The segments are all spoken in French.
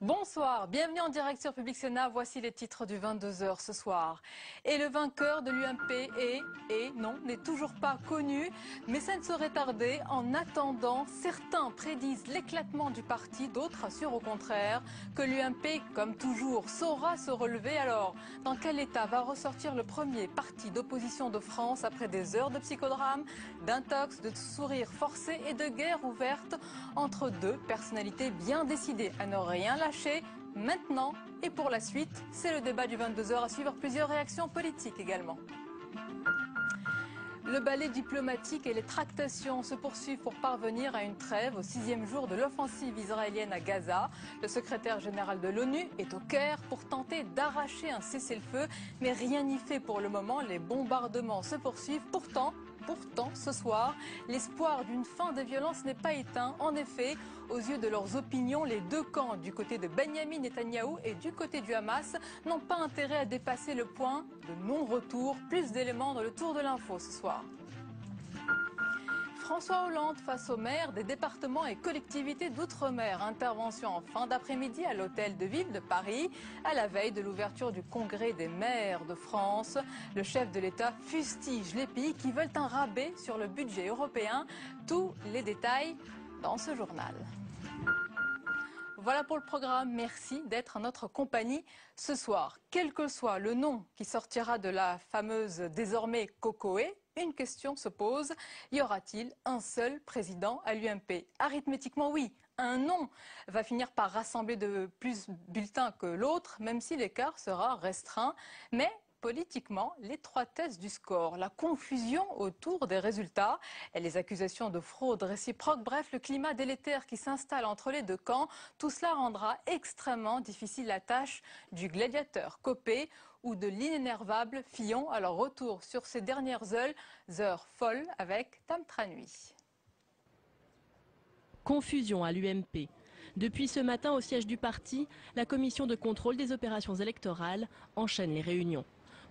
Bonsoir, bienvenue en direct sur Public Sénat. Voici les titres du 22h ce soir. Et le vainqueur de l'UMP n'est toujours pas connu, mais ça ne saurait tarder. En attendant, certains prédisent l'éclatement du parti, d'autres assurent au contraire que l'UMP, comme toujours, saura se relever. Alors, dans quel état va ressortir le premier parti d'opposition de France après des heures de psychodrame, d'intox, de sourires forcés et de guerre ouverte entre deux personnalités bien décidées à ne rien lâcher maintenant et pour la suite? C'est le débat du 22h, à suivre plusieurs réactions politiques également. Le ballet diplomatique et les tractations se poursuivent pour parvenir à une trêve au 6e jour de l'offensive israélienne à Gaza. Le secrétaire général de l'ONU est au Caire pour tenter d'arracher un cessez-le-feu, mais rien n'y fait pour le moment. Les bombardements se poursuivent. Pourtant, ce soir, l'espoir d'une fin des violences n'est pas éteint. En effet, aux yeux de leurs opinions, les deux camps, du côté de Benyamin Netanyahou et du côté du Hamas, n'ont pas intérêt à dépasser le point de non-retour. Plus d'éléments dans le tour de l'info ce soir. François Hollande face aux maires des départements et collectivités d'outre-mer. Intervention en fin d'après-midi à l'hôtel de ville de Paris, à la veille de l'ouverture du congrès des maires de France. Le chef de l'État fustige les pays qui veulent un rabais sur le budget européen. Tous les détails dans ce journal. Voilà pour le programme. Merci d'être en notre compagnie ce soir. Quel que soit le nom qui sortira de la fameuse désormais COCOE, une question se pose. Y aura-t-il un seul président à l'UMP? Arithmétiquement, oui. Un nom va finir par rassembler de plus bulletins que l'autre, même si l'écart sera restreint. Mais politiquement, l'étroitesse du score, la confusion autour des résultats et les accusations de fraude réciproque, bref, le climat délétère qui s'installe entre les deux camps, tout cela rendra extrêmement difficile la tâche du gladiateur Copé ou de l'inénervable Fillon. Alors retour sur ces dernières heures folles avec Tam Tranui. Confusion à l'UMP. Depuis ce matin au siège du parti, la commission de contrôle des opérations électorales enchaîne les réunions.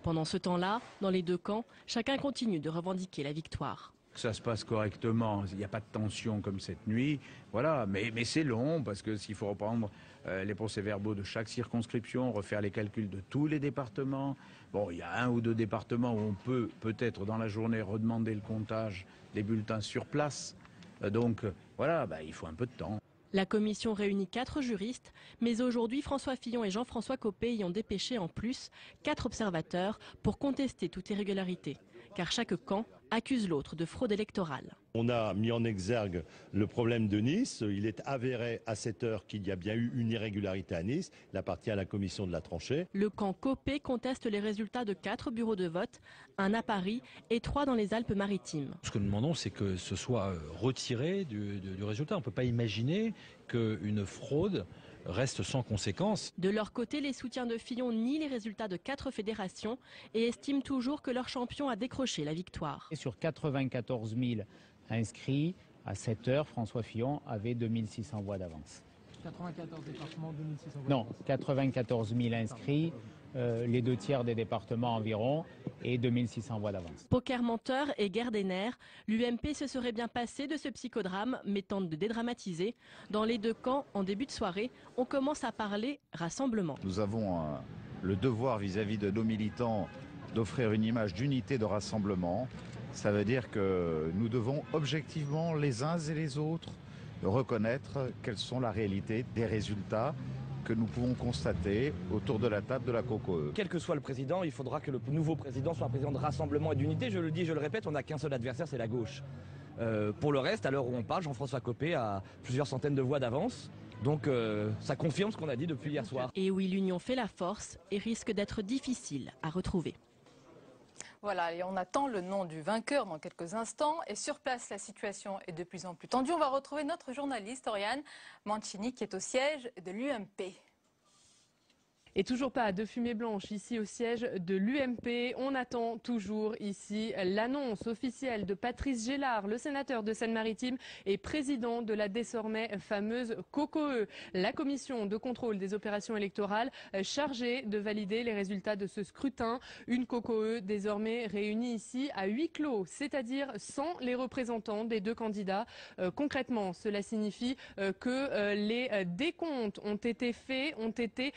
Pendant ce temps-là, dans les deux camps, chacun continue de revendiquer la victoire. Ça se passe correctement, il n'y a pas de tension comme cette nuit, voilà. Mais c'est long parce que s'il faut reprendre les procès-verbaux de chaque circonscription, refaire les calculs de tous les départements. Bon, il y a un ou deux départements où on peut peut-être dans la journée redemander le comptage des bulletins sur place. Donc voilà, il faut un peu de temps. La commission réunit 4 juristes, mais aujourd'hui François Fillon et Jean-François Copé y ont dépêché en plus 4 observateurs pour contester toute irrégularité, car chaque camp accuse l'autre de fraude électorale. On a mis en exergue le problème de Nice. Il est avéré à cette heure qu'il y a bien eu une irrégularité à Nice. Il appartient à la commission de la trancher. Le camp Copé conteste les résultats de 4 bureaux de vote, un à Paris et 3 dans les Alpes-Maritimes. Ce que nous demandons, c'est que ce soit retiré du résultat. On ne peut pas imaginer qu'une fraude reste sans conséquence. De leur côté, les soutiens de Fillon nient les résultats de 4 fédérations et estiment toujours que leur champion a décroché la victoire. Et sur 94 000 inscrits, à 7 heures, François Fillon avait 2600 voix d'avance. 94 départements, 2600 voix. Non, 94 000 inscrits, les 2 tiers des départements environ, et 2600 voix d'avance. Poker menteur et guerre des nerfs, l'UMP se serait bien passé de ce psychodrame, mais tente de dédramatiser. Dans les deux camps, en début de soirée, on commence à parler rassemblement. Nous avons le devoir vis-à-vis de nos militants d'offrir une image d'unité, de rassemblement. Ça veut dire que nous devons objectivement, les uns et les autres, reconnaître quelles sont la réalité des résultats que nous pouvons constater autour de la table de la COCOE. Quel que soit le président, il faudra que le nouveau président soit un président de rassemblement et d'unité. Je le dis, je le répète, on n'a qu'un seul adversaire, c'est la gauche. Pour le reste, à l'heure où on parle, Jean-François Copé a plusieurs centaines de voix d'avance. Donc ça confirme ce qu'on a dit depuis hier soir. Et oui, l'union fait la force et risque d'être difficile à retrouver. Voilà, et on attend le nom du vainqueur dans quelques instants. Et sur place, la situation est de plus en plus tendue. On va retrouver notre journaliste, Oriane Mancini, qui est au siège de l'UMP. Et toujours pas de fumée blanche ici au siège de l'UMP. On attend toujours ici l'annonce officielle de Patrice Gélard, le sénateur de Seine-Maritime et président de la désormais fameuse COCOE, la commission de contrôle des opérations électorales chargée de valider les résultats de ce scrutin. Une COCOE désormais réunie ici à huis clos, c'est-à-dire sans les représentants des deux candidats. Concrètement, cela signifie que les décomptes ont été faits, ont été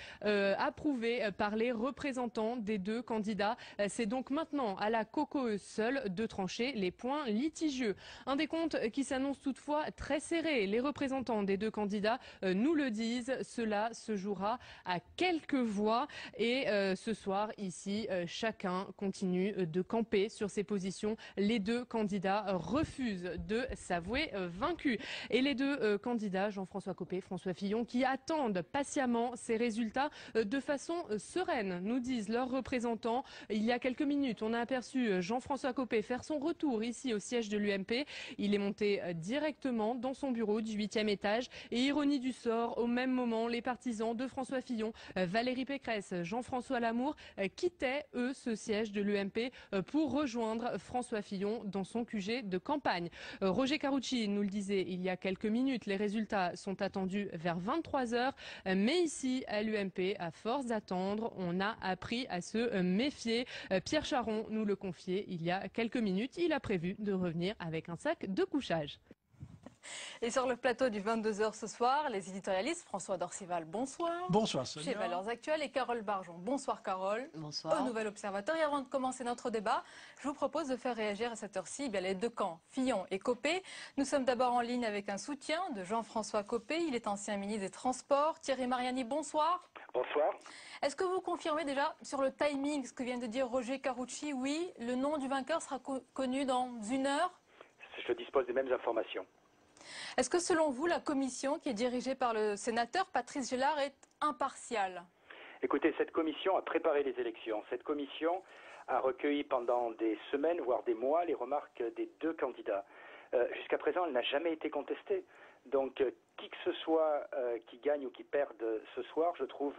approuvé par les représentants des deux candidats. C'est donc maintenant à la COCOE seule de trancher les points litigieux. Un décompte qui s'annonce toutefois très serré. Les représentants des deux candidats nous le disent. Cela se jouera à quelques voix. Et ce soir, ici, chacun continue de camper sur ses positions. Les deux candidats refusent de s'avouer vaincus. Et les deux candidats, Jean-François Copé, François Fillon, qui attendent patiemment ces résultats de façon sereine, nous disent leurs représentants. Il y a quelques minutes, on a aperçu Jean-François Copé faire son retour ici au siège de l'UMP. Il est monté directement dans son bureau du 8e étage. Et ironie du sort, au même moment, les partisans de François Fillon, Valérie Pécresse, Jean-François Lamour quittaient, eux, ce siège de l'UMP pour rejoindre François Fillon dans son QG de campagne. Roger Carucci nous le disait il y a quelques minutes, les résultats sont attendus vers 23 h. Mais ici, à l'UMP, à force d'attendre, on a appris à se méfier. Pierre Charon nous le confiait il y a quelques minutes. Il a prévu de revenir avec un sac de couchage. Et sur le plateau du 22 h ce soir, les éditorialistes François Dorcival, bonsoir. Bonsoir Sonia. Chez Valeurs Actuelles et Carole Barjon. Bonsoir Carole. Bonsoir. Au Nouvel Observateur. Et avant de commencer notre débat, je vous propose de faire réagir à cette heure-ci les deux camps, Fillon et Copé. Nous sommes d'abord en ligne avec un soutien de Jean-François Copé. Il est ancien ministre des Transports. Thierry Mariani, bonsoir. Bonsoir. Est-ce que vous confirmez déjà sur le timing ce que vient de dire Roger Carucci? Oui, le nom du vainqueur sera connu dans 1 heure? Je dispose des mêmes informations. Est-ce que selon vous, la commission qui est dirigée par le sénateur Patrice Gélard est impartiale? Écoutez, cette commission a préparé les élections. Cette commission a recueilli pendant des semaines, voire des mois, les remarques des deux candidats. Jusqu'à présent, elle n'a jamais été contestée. Donc, qui que ce soit qui gagne ou qui perde ce soir, je trouve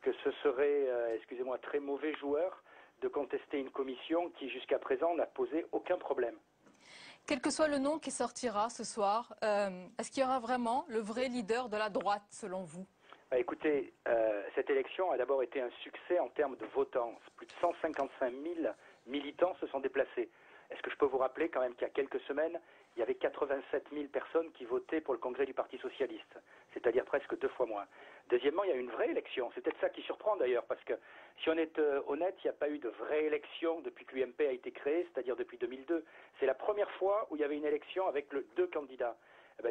que ce serait, excusez-moi, très mauvais joueur de contester une commission qui, jusqu'à présent, n'a posé aucun problème. Quel que soit le nom qui sortira ce soir, est-ce qu'il y aura vraiment le vrai leader de la droite, selon vous? Écoutez, cette élection a d'abord été un succès en termes de votants. Plus de 155 000 militants se sont déplacés. Est-ce que je peux vous rappeler quand même qu'il y a quelques semaines, il y avait 87 000 personnes qui votaient pour le congrès du Parti socialiste, c'est-à-dire presque 2 fois moins. Deuxièmement, il y a eu une vraie élection. C'est peut-être ça qui surprend d'ailleurs, parce que si on est honnête, il n'y a pas eu de vraie élection depuis que l'UMP a été créée, c'est-à-dire depuis 2002. C'est la première fois où il y avait une élection avec deux candidats.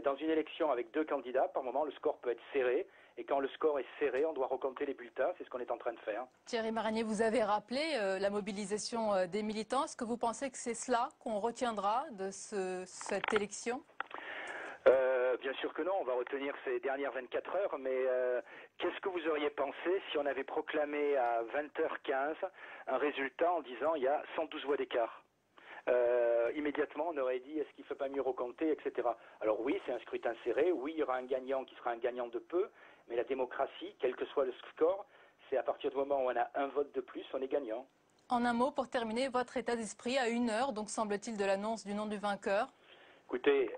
Dans une élection avec 2 candidats, par moment, le score peut être serré. Et quand le score est serré, on doit recompter les bulletins. C'est ce qu'on est en train de faire. Thierry Mariani, vous avez rappelé la mobilisation des militants. Est-ce que vous pensez que c'est cela qu'on retiendra de cette élection? Bien sûr que non, on va retenir ces dernières 24 heures, mais qu'est-ce que vous auriez pensé si on avait proclamé à 20h15 un résultat en disant il y a 112 voix d'écart? Immédiatement, on aurait dit est-ce qu'il ne faut pas mieux recompter, etc. Alors oui, c'est un scrutin serré, oui, il y aura un gagnant qui sera un gagnant de peu, mais la démocratie, quel que soit le score, c'est à partir du moment où on a un vote de plus, on est gagnant. En un mot, pour terminer, votre état d'esprit à 1 heure, donc semble-t-il de l'annonce du nom du vainqueur? Écoutez,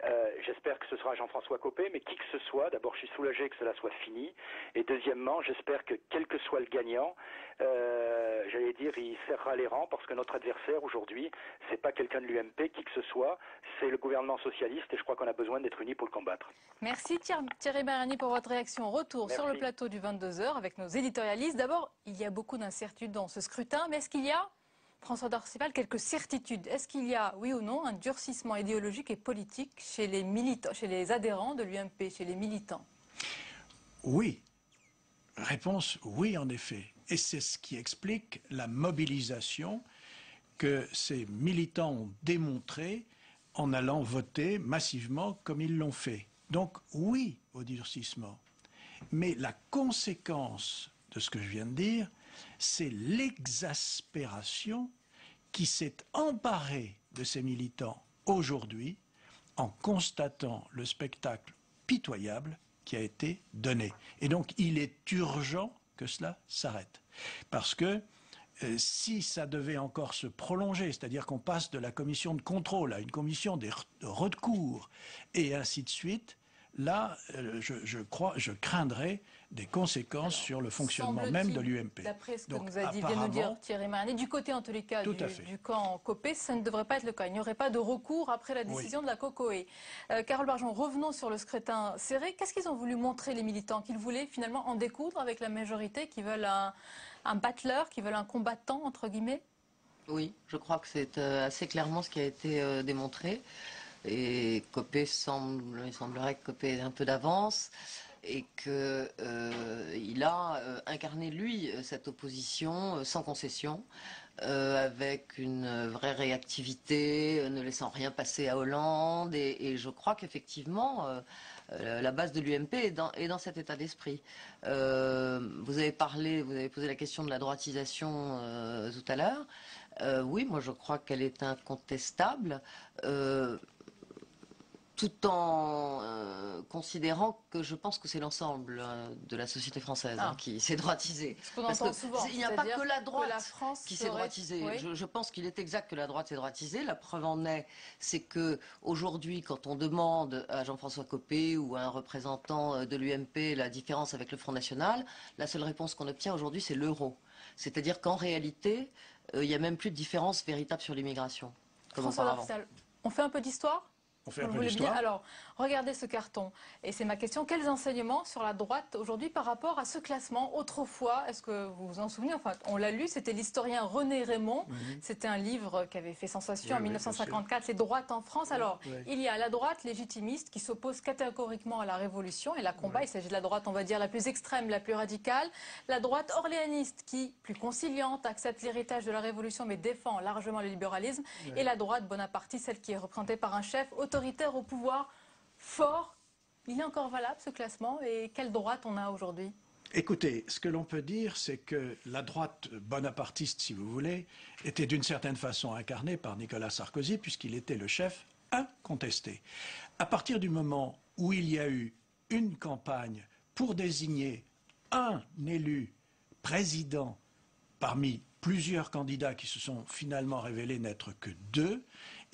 j'espère que ce sera Jean-François Copé, mais qui que ce soit, d'abord je suis soulagé que cela soit fini, et deuxièmement, j'espère que quel que soit le gagnant, j'allais dire, il serrera les rangs, parce que notre adversaire aujourd'hui, c'est pas quelqu'un de l'UMP, qui que ce soit, c'est le gouvernement socialiste, et je crois qu'on a besoin d'être unis pour le combattre. Merci Thierry Mariani pour votre réaction. Retour Merci. Sur le plateau du 22 h avec nos éditorialistes. D'abord, il y a beaucoup d'incertitudes dans ce scrutin, mais est-ce qu'il y a, François Dorcival, quelques certitudes? Est-ce qu'il y a, oui ou non, un durcissement idéologique et politique chez les militants, chez les adhérents de l'UMP, chez les militants? Oui. Réponse oui, en effet. Et c'est ce qui explique la mobilisation que ces militants ont démontrée en allant voter massivement comme ils l'ont fait. Donc oui au durcissement. Mais la conséquence de ce que je viens de dire, c'est l'exaspération qui s'est emparée de ces militants aujourd'hui en constatant le spectacle pitoyable qui a été donné. Et donc il est urgent que cela s'arrête. Parce que si ça devait encore se prolonger, c'est-à-dire qu'on passe de la commission de contrôle à une commission de recours et ainsi de suite, là, je craindrais des conséquences sur le fonctionnement même de l'UMP. D'après ce que vient de nous dire Thierry Mariani, du côté en tous les cas du camp Copé, ça ne devrait pas être le cas. Il n'y aurait pas de recours après la décision de la COCOE. Carole Barjon, revenons sur le scrutin serré. Qu'est-ce qu'ils ont voulu montrer les militants? Qu'ils voulaient finalement en découdre avec la majorité, qui veulent un battleur, qui veulent un combattant, entre guillemets? Oui, je crois que c'est assez clairement ce qui a été démontré. Et Copé il semblerait que Copé ait un peu d'avance et qu'il a incarné, lui, cette opposition sans concession, avec une vraie réactivité, ne laissant rien passer à Hollande. Et je crois qu'effectivement, la base de l'UMP est dans cet état d'esprit. Vous avez posé la question de la droitisation tout à l'heure. Oui, moi je crois qu'elle est incontestable. Tout en considérant que je pense que c'est l'ensemble de la société française qui s'est droitisée. Parce qu'il n'y a pas que la droite qui s'est droitisée. Oui. Je pense qu'il est exact que la droite s'est droitisée. La preuve en est, c'est que aujourd'hui, quand on demande à Jean-François Copé ou à un représentant de l'UMP la différence avec le Front National, la seule réponse qu'on obtient aujourd'hui, c'est l'euro. C'est-à-dire qu'en réalité, il n'y a même plus de différence véritable sur l'immigration. François Dorftal, on fait un peu d'histoire? On fait un peu d'histoire. Alors, regardez ce carton. Et c'est ma question. Quels enseignements sur la droite aujourd'hui par rapport à ce classement? Autrefois, est-ce que vous vous en souvenez? Enfin, on l'a lu, c'était l'historien René Raymond. C'était un livre qui avait fait sensation en 1954, Les droites en France. Alors, il y a la droite légitimiste qui s'oppose catégoriquement à la Révolution et la combat. Il s'agit de la droite, on va dire, la plus extrême, la plus radicale. La droite orléaniste qui, plus conciliante, accepte l'héritage de la Révolution mais défend largement le libéralisme. Et la droite bonapartiste, celle qui est représentée par un chef autoritaire au pouvoir fort. Il est encore valable ce classement et quelle droite on a aujourd'hui? Écoutez, ce que l'on peut dire, c'est que la droite bonapartiste, si vous voulez, était d'une certaine façon incarnée par Nicolas Sarkozy puisqu'il était le chef incontesté. À partir du moment où il y a eu une campagne pour désigner un élu président parmi plusieurs candidats qui se sont finalement révélés n'être que deux,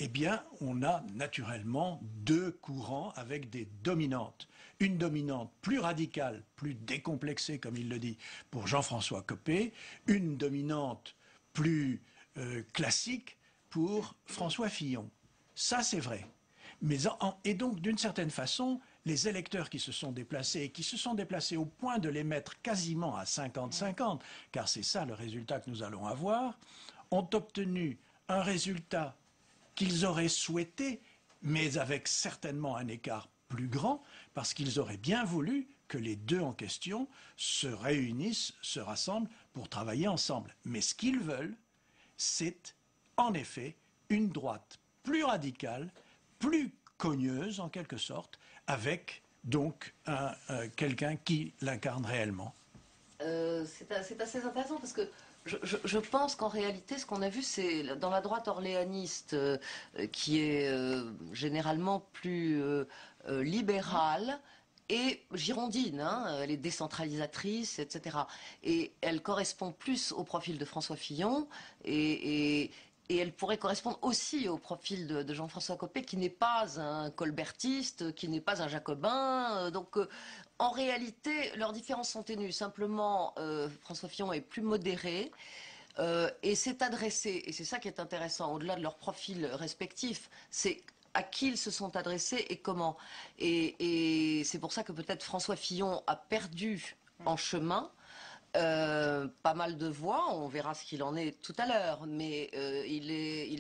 eh bien, on a naturellement deux courants avec des dominantes. Une dominante plus radicale, plus décomplexée, comme il le dit, pour Jean-François Copé, une dominante plus classique pour François Fillon. Ça, c'est vrai. Et donc, d'une certaine façon, les électeurs qui se sont déplacés, et qui se sont déplacés au point de les mettre quasiment à 50-50, car c'est ça le résultat que nous allons avoir, ont obtenu un résultat qu'ils auraient souhaité, mais avec certainement un écart plus grand, parce qu'ils auraient bien voulu que les deux en question se réunissent, se rassemblent pour travailler ensemble. Mais ce qu'ils veulent, c'est en effet une droite plus radicale, plus cogneuse en quelque sorte, avec donc quelqu'un qui l'incarne réellement. C'est assez intéressant parce que je pense qu'en réalité, ce qu'on a vu, c'est dans la droite orléaniste, qui est généralement plus libérale et girondine, elle est décentralisatrice, etc. Et elle correspond plus au profil de François Fillon et elle pourrait correspondre aussi au profil de Jean-François Copé, qui n'est pas un colbertiste, qui n'est pas un jacobin. Donc, en réalité, leurs différences sont ténues. Simplement, François Fillon est plus modéré et s'est adressé, et c'est ça qui est intéressant, au-delà de leurs profils respectifs, c'est à qui ils se sont adressés et comment. Et c'est pour ça que peut-être François Fillon a perdu en chemin pas mal de voix, on verra ce qu'il en est tout à l'heure, mais il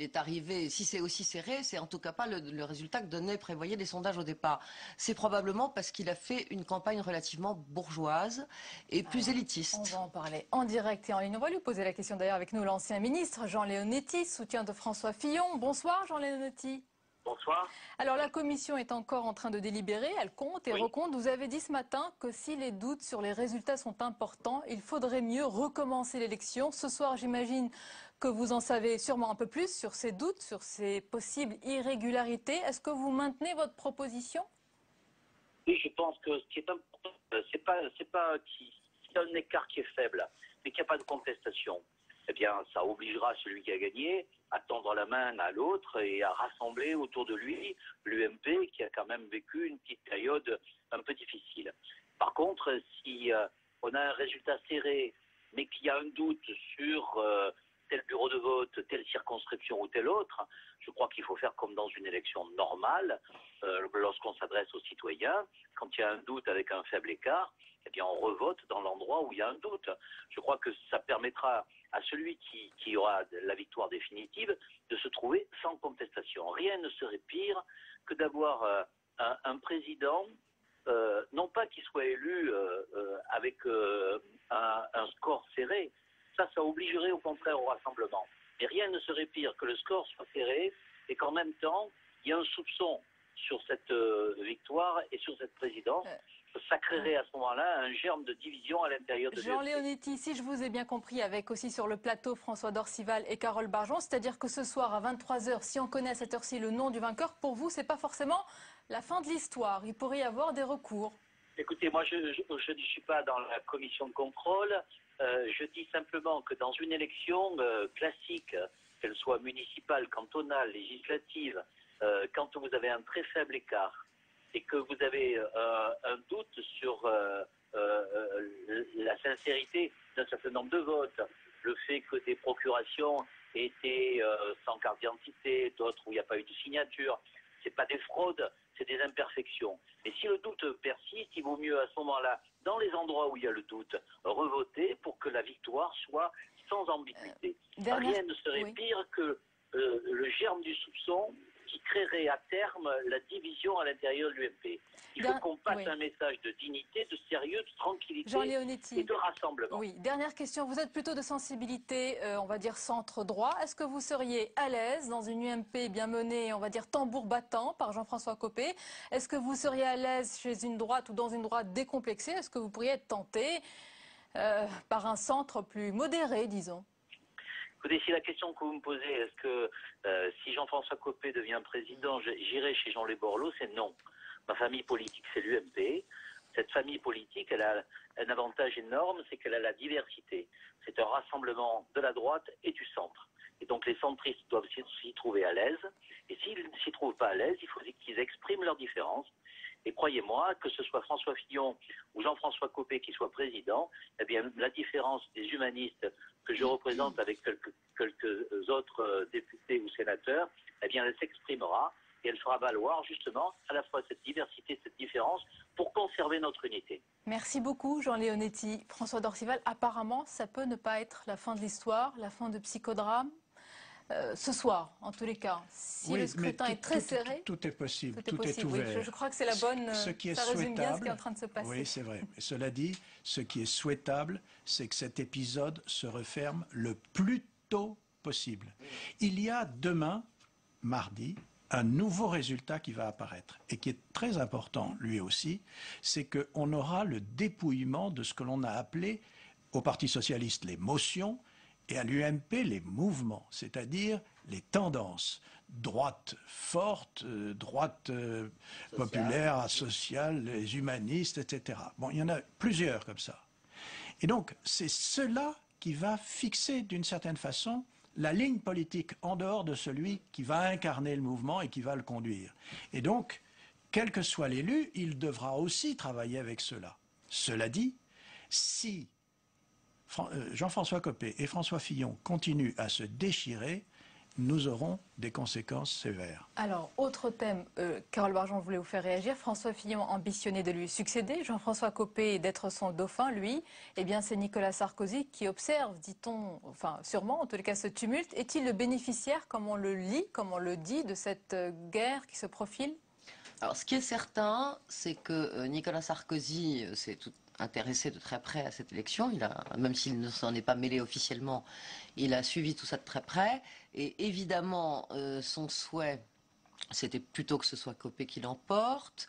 est arrivé, si c'est aussi serré, c'est en tout cas pas le résultat que prévoyaient les sondages au départ. C'est probablement parce qu'il a fait une campagne relativement bourgeoise et plus élitiste. On va en parler en direct et en ligne. On va lui poser la question d'ailleurs avec nous, l'ancien ministre Jean Leonetti, soutien de François Fillon. Bonsoir Jean Leonetti. Bonsoir. Alors la commission est encore en train de délibérer, elle compte et recompte. Vous avez dit ce matin que si les doutes sur les résultats sont importants, il faudrait mieux recommencer l'élection. Ce soir, j'imagine que vous en savez sûrement un peu plus sur ces doutes, sur ces possibles irrégularités. Est-ce que vous maintenez votre proposition? Oui, je pense que ce qui est important, c'est pas s'il y a un écart qui est faible, mais qu'il n'y a pas de contestation, eh bien, ça obligera celui qui a gagné à tendre la main à l'autre et à rassembler autour de lui l'UMP qui a quand même vécu une petite période un peu difficile. Par contre, si on a un résultat serré, mais qu'il y a un doute sur tel bureau de vote, telle circonscription ou telle autre, je crois qu'il faut faire comme dans une élection normale, lorsqu'on s'adresse aux citoyens, quand il y a un doute avec un faible écart, eh bien on revote dans l'endroit où il y a un doute. Je crois que ça permettra à celui qui aura la victoire définitive de se trouver sans contestation. Rien ne serait pire que d'avoir un président, non pas qu'il soit élu avec un score serré, ça obligerait au contraire au rassemblement. Mais rien ne serait pire que le score soit serré et qu'en même temps, il y ait un soupçon sur cette victoire et sur cette présidence. Ça créerait à ce moment-là un germe de division à l'intérieur de Jean Leonetti, si je vous ai bien compris, avec aussi sur le plateau François Dorcival et Carole Barjon, c'est-à-dire que ce soir à 23h, si on connaît à cette heure-ci le nom du vainqueur, pour vous, c'est pas forcément la fin de l'histoire. Il pourrait y avoir des recours. Écoutez, moi, je ne suis pas dans la commission de contrôle. Je dis simplement que dans une élection classique, qu'elle soit municipale, cantonale, législative, quand vous avez un très faible écart et que vous avez un doute sur la sincérité d'un certain nombre de votes, le fait que des procurations étaient sans carte d'identité, d'autres où il n'y a pas eu de signature, c'est pas des fraudes, c'est des imperfections. Et si le doute persiste, il vaut mieux à ce moment-là, dans les endroits où il y a le doute, revoter pour que la victoire soit sans ambiguïté. Rien ne serait pire que le germe du soupçon qui créerait à terme la division à l'intérieur de l'UMP. Il faut qu'on passe un message de dignité, de sérieux, de tranquillité et de rassemblement. Oui, dernière question. Vous êtes plutôt de sensibilité, on va dire, centre-droit. Est-ce que vous seriez à l'aise dans une UMP bien menée, on va dire, tambour battant par Jean-François Copé? Est-ce que vous seriez à l'aise chez une droite ou dans une droite décomplexée? Est-ce que vous pourriez être tenté par un centre plus modéré, disons? Écoutez, si la question que vous me posez, est-ce que si Jean-François Copé devient président, j'irai chez Jean-Louis Borloo, c'est non. Ma famille politique, c'est l'UMP. Cette famille politique, elle a un avantage énorme, c'est qu'elle a la diversité. C'est un rassemblement de la droite et du centre. Et donc les centristes doivent s'y trouver à l'aise. Et s'ils ne s'y trouvent pas à l'aise, il faut qu'ils expriment leurs différences. Et croyez-moi, que ce soit François Fillon ou Jean-François Copé qui soit président, eh bien, la différence des humanistes que je représente avec quelques autres députés ou sénateurs, eh bien, elle s'exprimera et elle fera valoir justement à la fois cette diversité, cette différence pour conserver notre unité. Merci beaucoup, Jean Leonetti. François Dorcival, apparemment, ça peut ne pas être la fin de l'histoire, la fin de Psychodrame. Ce soir, en tous les cas, si le scrutin est très serré, tout est possible, tout est ouvert. Oui, je crois que c'est la bonne. Ce qui est ça résume bien ce qui est en train de se passer. Oui, c'est vrai. Mais cela dit, ce qui est souhaitable, c'est que cet épisode se referme le plus tôt possible. Il y a demain, mardi, un nouveau résultat qui va apparaître et qui est très important, lui aussi, c'est qu'on aura le dépouillement de ce que l'on a appelé au Parti socialiste les motions et à l'UMP les mouvements, c'est-à-dire les tendances. Droite forte, droite populaire, sociale, les humanistes, etc. Bon, il y en a plusieurs comme ça. Et donc, c'est cela qui va fixer d'une certaine façon la ligne politique en dehors de celui qui va incarner le mouvement et qui va le conduire. Et donc, quel que soit l'élu, il devra aussi travailler avec cela. Cela dit, si Jean-François Copé et François Fillon continuent à se déchirer, nous aurons des conséquences sévères. Alors, autre thème, Carole Barjon voulait vous faire réagir. François Fillon ambitionnait de lui succéder. Jean-François Copé d'être son dauphin, lui. Eh bien, c'est Nicolas Sarkozy qui observe, dit-on, enfin sûrement, en tous les cas, ce tumulte. Est-il le bénéficiaire, comme on le lit, comme on le dit, de cette guerre qui se profile? Alors, ce qui est certain, c'est que Nicolas Sarkozy s'est intéressé de très près à cette élection. Même s'il ne s'en est pas mêlé officiellement, il a suivi tout ça de très près. Et évidemment, son souhait, c'était plutôt que ce soit Copé qui l'emporte,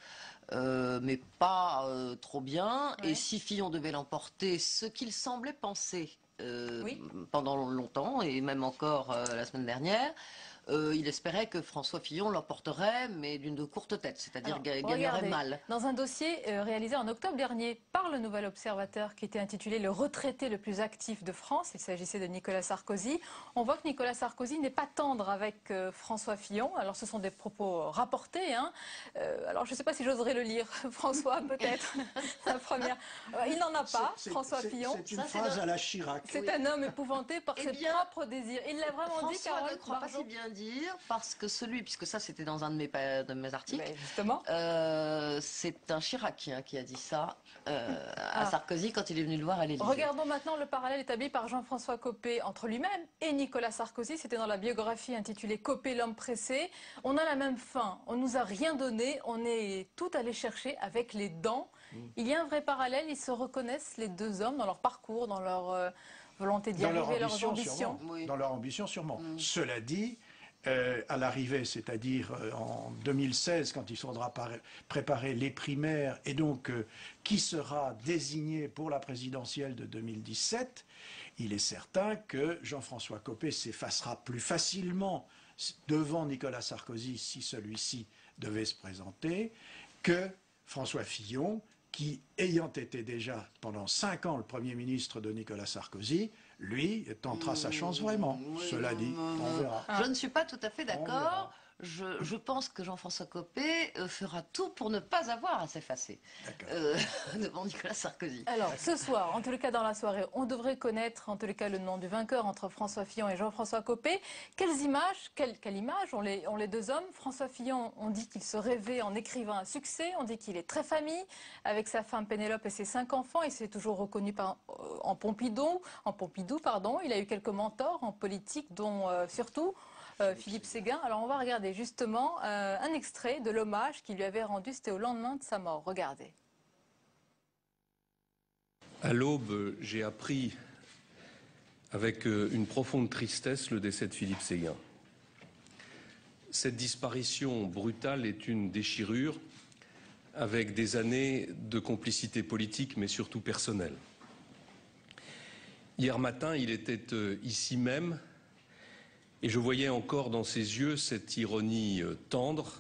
mais pas trop bien. Ouais. Et si Fillon devait l'emporter, ce qu'il semblait penser pendant longtemps, et même encore la semaine dernière, il espérait que François Fillon l'emporterait, mais d'une courte tête, c'est-à-dire gagnerait regardez, mal. Dans un dossier réalisé en octobre dernier par le Nouvel Observateur qui était intitulé « Le retraité le plus actif de France », il s'agissait de Nicolas Sarkozy, on voit que Nicolas Sarkozy n'est pas tendre avec François Fillon. Alors ce sont des propos rapportés, hein. Alors je ne sais pas si j'oserais le lire, François, peut-être, la première. Il n'en a pas, François Fillon. C'est une phrase à la Chirac. C'est un homme épouvanté par ses propres désirs. Il l'a vraiment dit, François Carole ne croit pas si bien dire, parce que puisque ça c'était dans un de mes articles, justement. C'est un Chiracien qui a dit ça à Sarkozy quand il est venu le voir à l'Élysée. Regardons maintenant le parallèle établi par Jean-François Copé entre lui-même et Nicolas Sarkozy. C'était dans la biographie intitulée « Copé, l'homme pressé ». On a la même faim, on nous a rien donné, on est tout allé chercher avec les dents. Il y a un vrai parallèle, ils se reconnaissent les deux hommes dans leur parcours, dans leur volonté d'y arriver, leurs ambitions. Dans leur ambition sûrement. Cela dit, à l'arrivée, c'est-à-dire en 2016, quand il faudra préparer les primaires, et donc qui sera désigné pour la présidentielle de 2017, il est certain que Jean-François Copé s'effacera plus facilement devant Nicolas Sarkozy, si celui-ci devait se présenter, que François Fillon, qui, ayant été déjà pendant 5 ans le Premier ministre de Nicolas Sarkozy, lui, tentera sa chance vraiment. Cela dit, on verra. Je ne suis pas tout à fait d'accord. Je pense que Jean-François Copé fera tout pour ne pas avoir à s'effacer devant Nicolas Sarkozy. Alors, ce soir, en tous les cas dans la soirée, on devrait connaître en tous les cas le nom du vainqueur entre François Fillon et Jean-François Copé. Quelle image ont les deux hommes? François Fillon, on dit qu'il se rêvait en écrivant un succès, on dit qu'il est très famille, avec sa femme Pénélope et ses 5 enfants, il s'est toujours reconnu en Pompidou, il a eu quelques mentors en politique, dont surtout Philippe Séguin. Alors on va regarder justement un extrait de l'hommage qu'il lui avait rendu, c'était au lendemain de sa mort. Regardez. À l'aube, j'ai appris avec une profonde tristesse le décès de Philippe Séguin. Cette disparition brutale est une déchirure avec des années de complicité politique mais surtout personnelle. Hier matin, il était ici même et je voyais encore dans ses yeux cette ironie tendre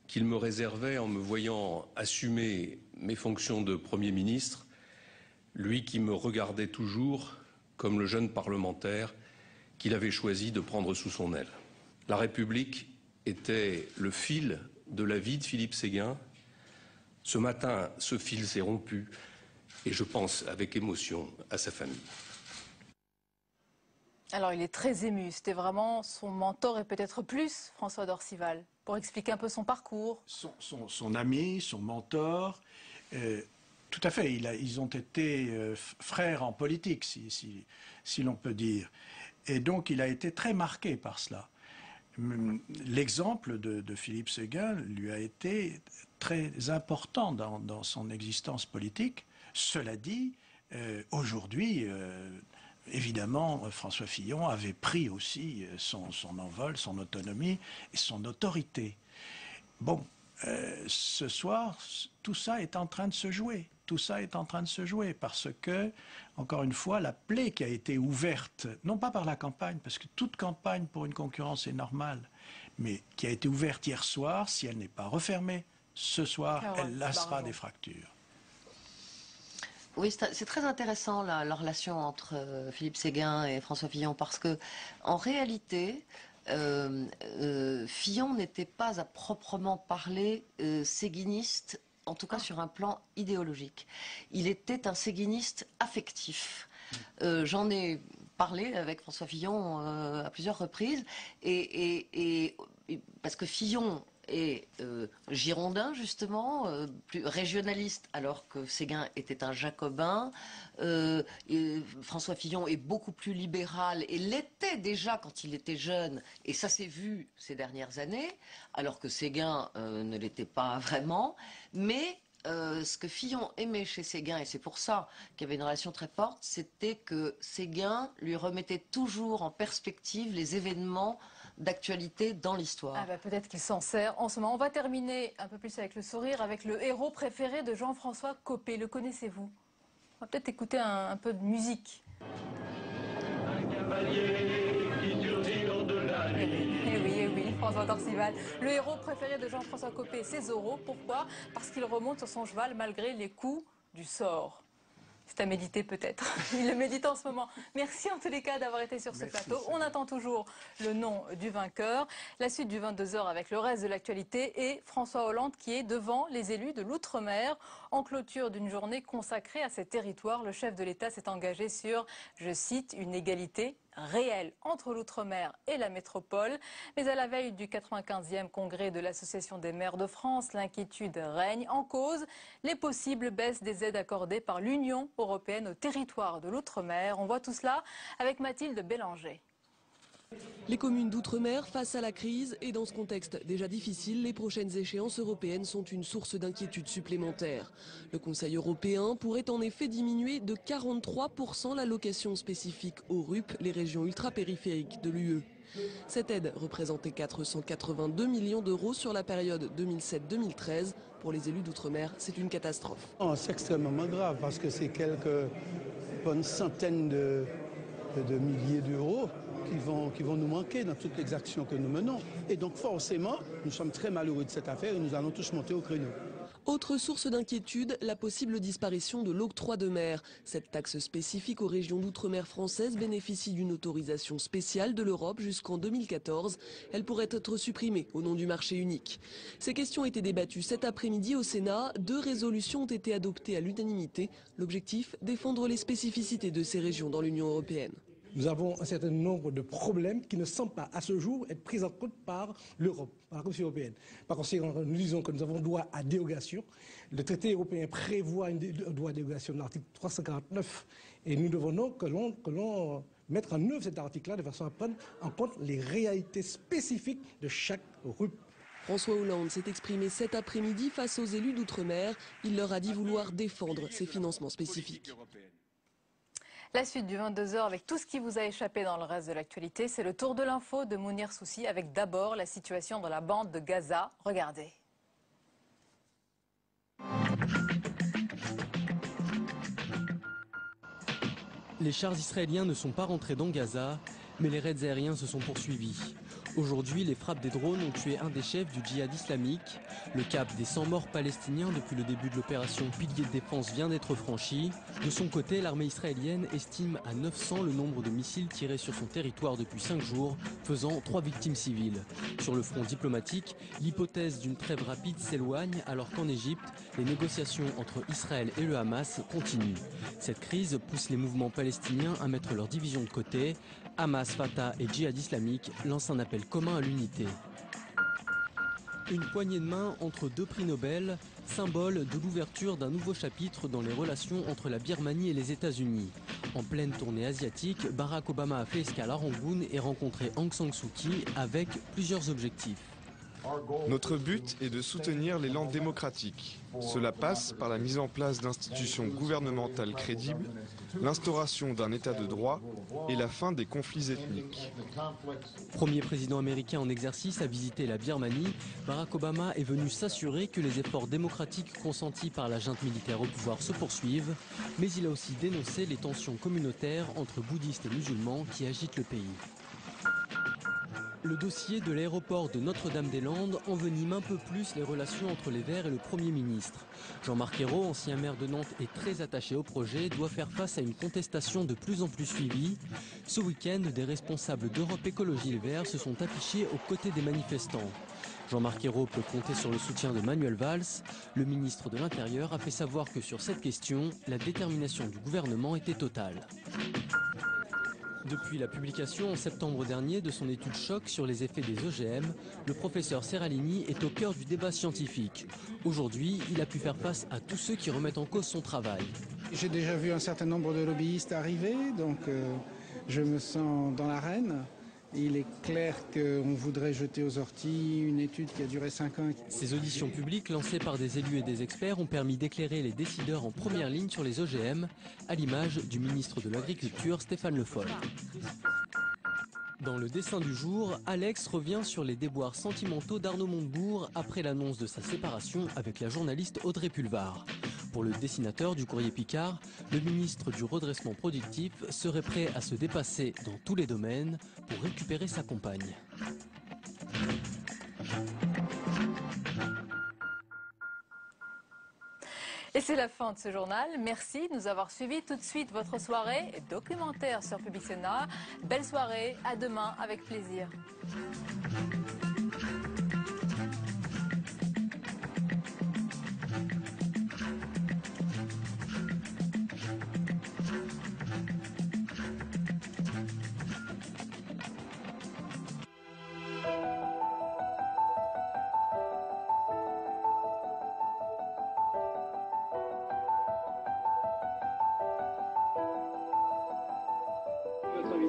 qu'il me réservait en me voyant assumer mes fonctions de Premier ministre, lui qui me regardait toujours comme le jeune parlementaire qu'il avait choisi de prendre sous son aile. La République était le fil de la vie de Philippe Séguin. Ce matin, ce fil s'est rompu et je pense avec émotion à sa famille. Alors il est très ému, c'était vraiment son mentor et peut-être plus, François d'Orcival, pour expliquer un peu son parcours. Son ami, son mentor, tout à fait, ils ont été frères en politique, si l'on peut dire. Et donc il a été très marqué par cela. L'exemple de Philippe Séguin lui a été très important dans son existence politique. Cela dit, aujourd'hui, évidemment, François Fillon avait pris aussi son envol, son autonomie et son autorité. Bon, ce soir, tout ça est en train de se jouer. Tout ça est en train de se jouer parce que, encore une fois, la plaie qui a été ouverte, non pas par la campagne, parce que toute campagne pour une concurrence est normale, mais qui a été ouverte hier soir, si elle n'est pas refermée, ce soir, elle laissera des fractures. Oui, c'est très intéressant la relation entre Philippe Séguin et François Fillon parce que, en réalité, Fillon n'était pas à proprement parler séguiniste, en tout cas sur un plan idéologique. Il était un séguiniste affectif. J'en ai parlé avec François Fillon à plusieurs reprises, et parce que Fillon est girondin, justement, plus régionaliste, alors que Séguin était un jacobin. François Fillon est beaucoup plus libéral, et l'était déjà quand il était jeune, et ça s'est vu ces dernières années, alors que Séguin ne l'était pas vraiment. Mais ce que Fillon aimait chez Séguin, et c'est pour ça qu'il y avait une relation très forte, c'était que Séguin lui remettait toujours en perspective les événements d'actualité dans l'histoire. Ah bah peut-être qu'il s'en sert en ce moment. On va terminer un peu plus avec le sourire, avec le héros préféré de Jean-François Copé. Le connaissez-vous? On va peut-être écouter un peu de musique. Un cavalier qui surgit au-delà des lignes. François Torcival. Le héros préféré de Jean-François Copé, c'est Zorro. Pourquoi? Parce qu'il remonte sur son cheval malgré les coups du sort. C'est à méditer peut-être. Il le médite en ce moment. Merci en tous les cas d'avoir été sur ce plateau. On attend toujours le nom du vainqueur. La suite du 22h avec le reste de l'actualité et François Hollande qui est devant les élus de l'Outre-mer. En clôture d'une journée consacrée à ces territoires, le chef de l'État s'est engagé sur, je cite, une égalité réelle entre l'Outre-mer et la métropole. Mais à la veille du 95e congrès de l'Association des maires de France, l'inquiétude règne. En cause, les possibles baisses des aides accordées par l'Union européenne au territoire de l'Outre-mer. On voit tout cela avec Mathilde Bélanger. Les communes d'outre-mer face à la crise et dans ce contexte déjà difficile, les prochaines échéances européennes sont une source d'inquiétude supplémentaire. Le Conseil européen pourrait en effet diminuer de 43% l'allocation spécifique aux RUP, les régions ultra-périphériques de l'UE. Cette aide représentait 482 millions d'euros sur la période 2007-2013. Pour les élus d'outre-mer, c'est une catastrophe. C'est extrêmement grave parce que c'est quelques bonnes centaines de milliers d'euros qui vont nous manquer dans toutes les actions que nous menons. Et donc forcément, nous sommes très malheureux de cette affaire et nous allons tous monter au créneau. Autre source d'inquiétude, la possible disparition de l'octroi de mer. Cette taxe spécifique aux régions d'outre-mer françaises bénéficie d'une autorisation spéciale de l'Europe jusqu'en 2014. Elle pourrait être supprimée au nom du marché unique. Ces questions étaient débattues cet après-midi au Sénat. 2 résolutions ont été adoptées à l'unanimité. L'objectif, défendre les spécificités de ces régions dans l'Union européenne. Nous avons un certain nombre de problèmes qui ne semblent pas, à ce jour, être pris en compte par l'Europe, par la Commission européenne. Par conséquent, nous disons que nous avons droit à dérogation. Le traité européen prévoit un droit à dérogation de l'article 349 et nous devons donc que l'on mette en œuvre cet article-là de façon à prendre en compte les réalités spécifiques de chaque RUP. François Hollande s'est exprimé cet après-midi face aux élus d'outre-mer. Il leur a dit vouloir défendre ces financements spécifiques. La suite du 22h avec tout ce qui vous a échappé dans le reste de l'actualité, c'est le tour de l'info de Mounir Soussi avec d'abord la situation dans la bande de Gaza. Regardez. Les chars israéliens ne sont pas rentrés dans Gaza, mais les raids aériens se sont poursuivis. Aujourd'hui, les frappes des drones ont tué un des chefs du djihad islamique. Le cap des 100 morts palestiniens depuis le début de l'opération Pilier de défense vient d'être franchi. De son côté, l'armée israélienne estime à 900 le nombre de missiles tirés sur son territoire depuis 5 jours, faisant 3 victimes civiles. Sur le front diplomatique, l'hypothèse d'une trêve rapide s'éloigne alors qu'en Égypte, les négociations entre Israël et le Hamas continuent. Cette crise pousse les mouvements palestiniens à mettre leurs divisions de côté. Hamas, Fatah et Djihad islamique lancent un appel commun à l'unité. Une poignée de main entre 2 prix Nobel, symbole de l'ouverture d'un nouveau chapitre dans les relations entre la Birmanie et les États-Unis. En pleine tournée asiatique, Barack Obama a fait escale à Rangoon et rencontré Aung San Suu Kyi avec plusieurs objectifs. Notre but est de soutenir l'élan démocratique. Cela passe par la mise en place d'institutions gouvernementales crédibles, l'instauration d'un état de droit et la fin des conflits ethniques. Premier président américain en exercice à visiter la Birmanie, Barack Obama est venu s'assurer que les efforts démocratiques consentis par la junte militaire au pouvoir se poursuivent, mais il a aussi dénoncé les tensions communautaires entre bouddhistes et musulmans qui agitent le pays. Le dossier de l'aéroport de Notre-Dame-des-Landes envenime un peu plus les relations entre les Verts et le Premier ministre. Jean-Marc Ayrault, ancien maire de Nantes et très attaché au projet, doit faire face à une contestation de plus en plus suivie. Ce week-end, des responsables d'Europe Écologie Les Verts se sont affichés aux côtés des manifestants. Jean-Marc Ayrault peut compter sur le soutien de Manuel Valls. Le ministre de l'Intérieur a fait savoir que sur cette question, la détermination du gouvernement était totale. Depuis la publication en septembre dernier de son étude choc sur les effets des OGM, le professeur Seralini est au cœur du débat scientifique. Aujourd'hui, il a pu faire face à tous ceux qui remettent en cause son travail. J'ai déjà vu un certain nombre de lobbyistes arriver, donc je me sens dans l'arène. Il est clair qu'on voudrait jeter aux orties une étude qui a duré 5 ans. Ces auditions publiques lancées par des élus et des experts ont permis d'éclairer les décideurs en première ligne sur les OGM, à l'image du ministre de l'Agriculture Stéphane Le Foll. Dans le dessin du jour, Alex revient sur les déboires sentimentaux d'Arnaud Montebourg après l'annonce de sa séparation avec la journaliste Audrey Pulvar. Pour le dessinateur du Courrier Picard, le ministre du redressement productif serait prêt à se dépasser dans tous les domaines pour récupérer sa compagne. Et c'est la fin de ce journal. Merci de nous avoir suivis. Tout de suite, votre soirée documentaire sur Public Sénat. Belle soirée, à demain avec plaisir.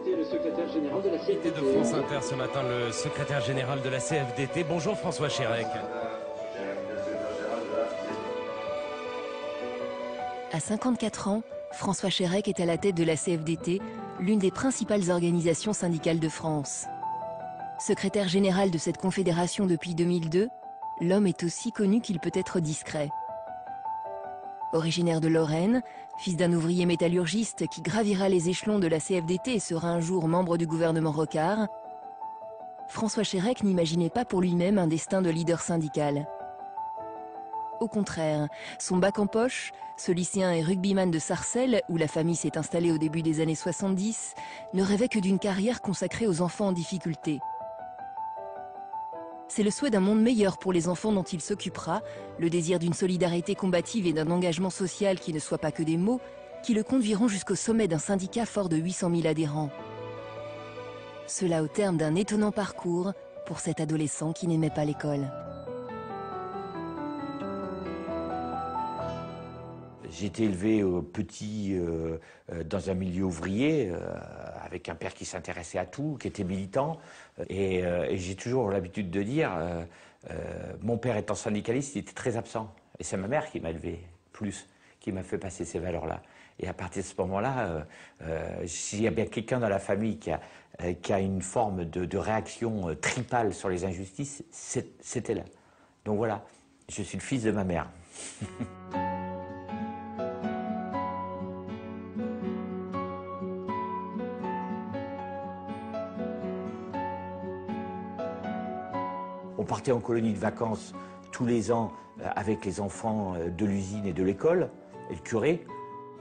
Le secrétaire général de la CFDT. De France Inter ce matin, le secrétaire général de la CFDT. Bonjour François Chérec. À 54 ans, François Chérec est à la tête de la CFDT, l'une des principales organisations syndicales de France. Secrétaire général de cette confédération depuis 2002, l'homme est aussi connu qu'il peut être discret. Originaire de Lorraine, fils d'un ouvrier métallurgiste qui gravira les échelons de la CFDT et sera un jour membre du gouvernement Rocard, François Chérec n'imaginait pas pour lui-même un destin de leader syndical. Au contraire, son bac en poche, ce lycéen et rugbyman de Sarcelles, où la famille s'est installée au début des années 70, ne rêvait que d'une carrière consacrée aux enfants en difficulté. C'est le souhait d'un monde meilleur pour les enfants dont il s'occupera, le désir d'une solidarité combative et d'un engagement social qui ne soit pas que des mots, qui le conduiront jusqu'au sommet d'un syndicat fort de 800 000 adhérents. Cela au terme d'un étonnant parcours pour cet adolescent qui n'aimait pas l'école. J'ai été élevé petit dans un milieu ouvrier, avec un père qui s'intéressait à tout, qui était militant. Et j'ai toujours l'habitude de dire, mon père étant syndicaliste, il était très absent. Et c'est ma mère qui m'a élevé plus, qui m'a fait passer ces valeurs-là. Et à partir de ce moment-là, s'il y a bien quelqu'un dans la famille qui a une forme de réaction tripale sur les injustices, c'était là. Donc voilà, je suis le fils de ma mère. On partait en colonie de vacances tous les ans avec les enfants de l'usine et de l'école, et le curé.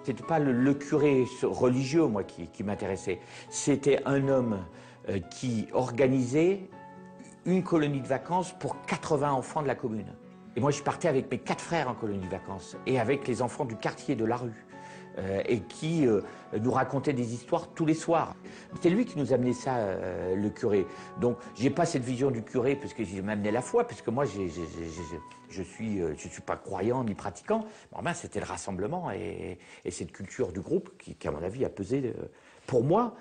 C'était pas le curé religieux, moi, qui m'intéressait. C'était un homme qui organisait une colonie de vacances pour 80 enfants de la commune. Et moi, je partais avec mes 4 frères en colonie de vacances, et avec les enfants du quartier, de la rue, et qui nous racontait des histoires tous les soirs. C'était lui qui nous amenait ça, le curé. Donc, j'ai pas cette vision du curé parce que j'ai m'amené la foi, parce que moi, je suis pas croyant ni pratiquant. Mais c'était le rassemblement et cette culture du groupe qui, à mon avis, a pesé pour moi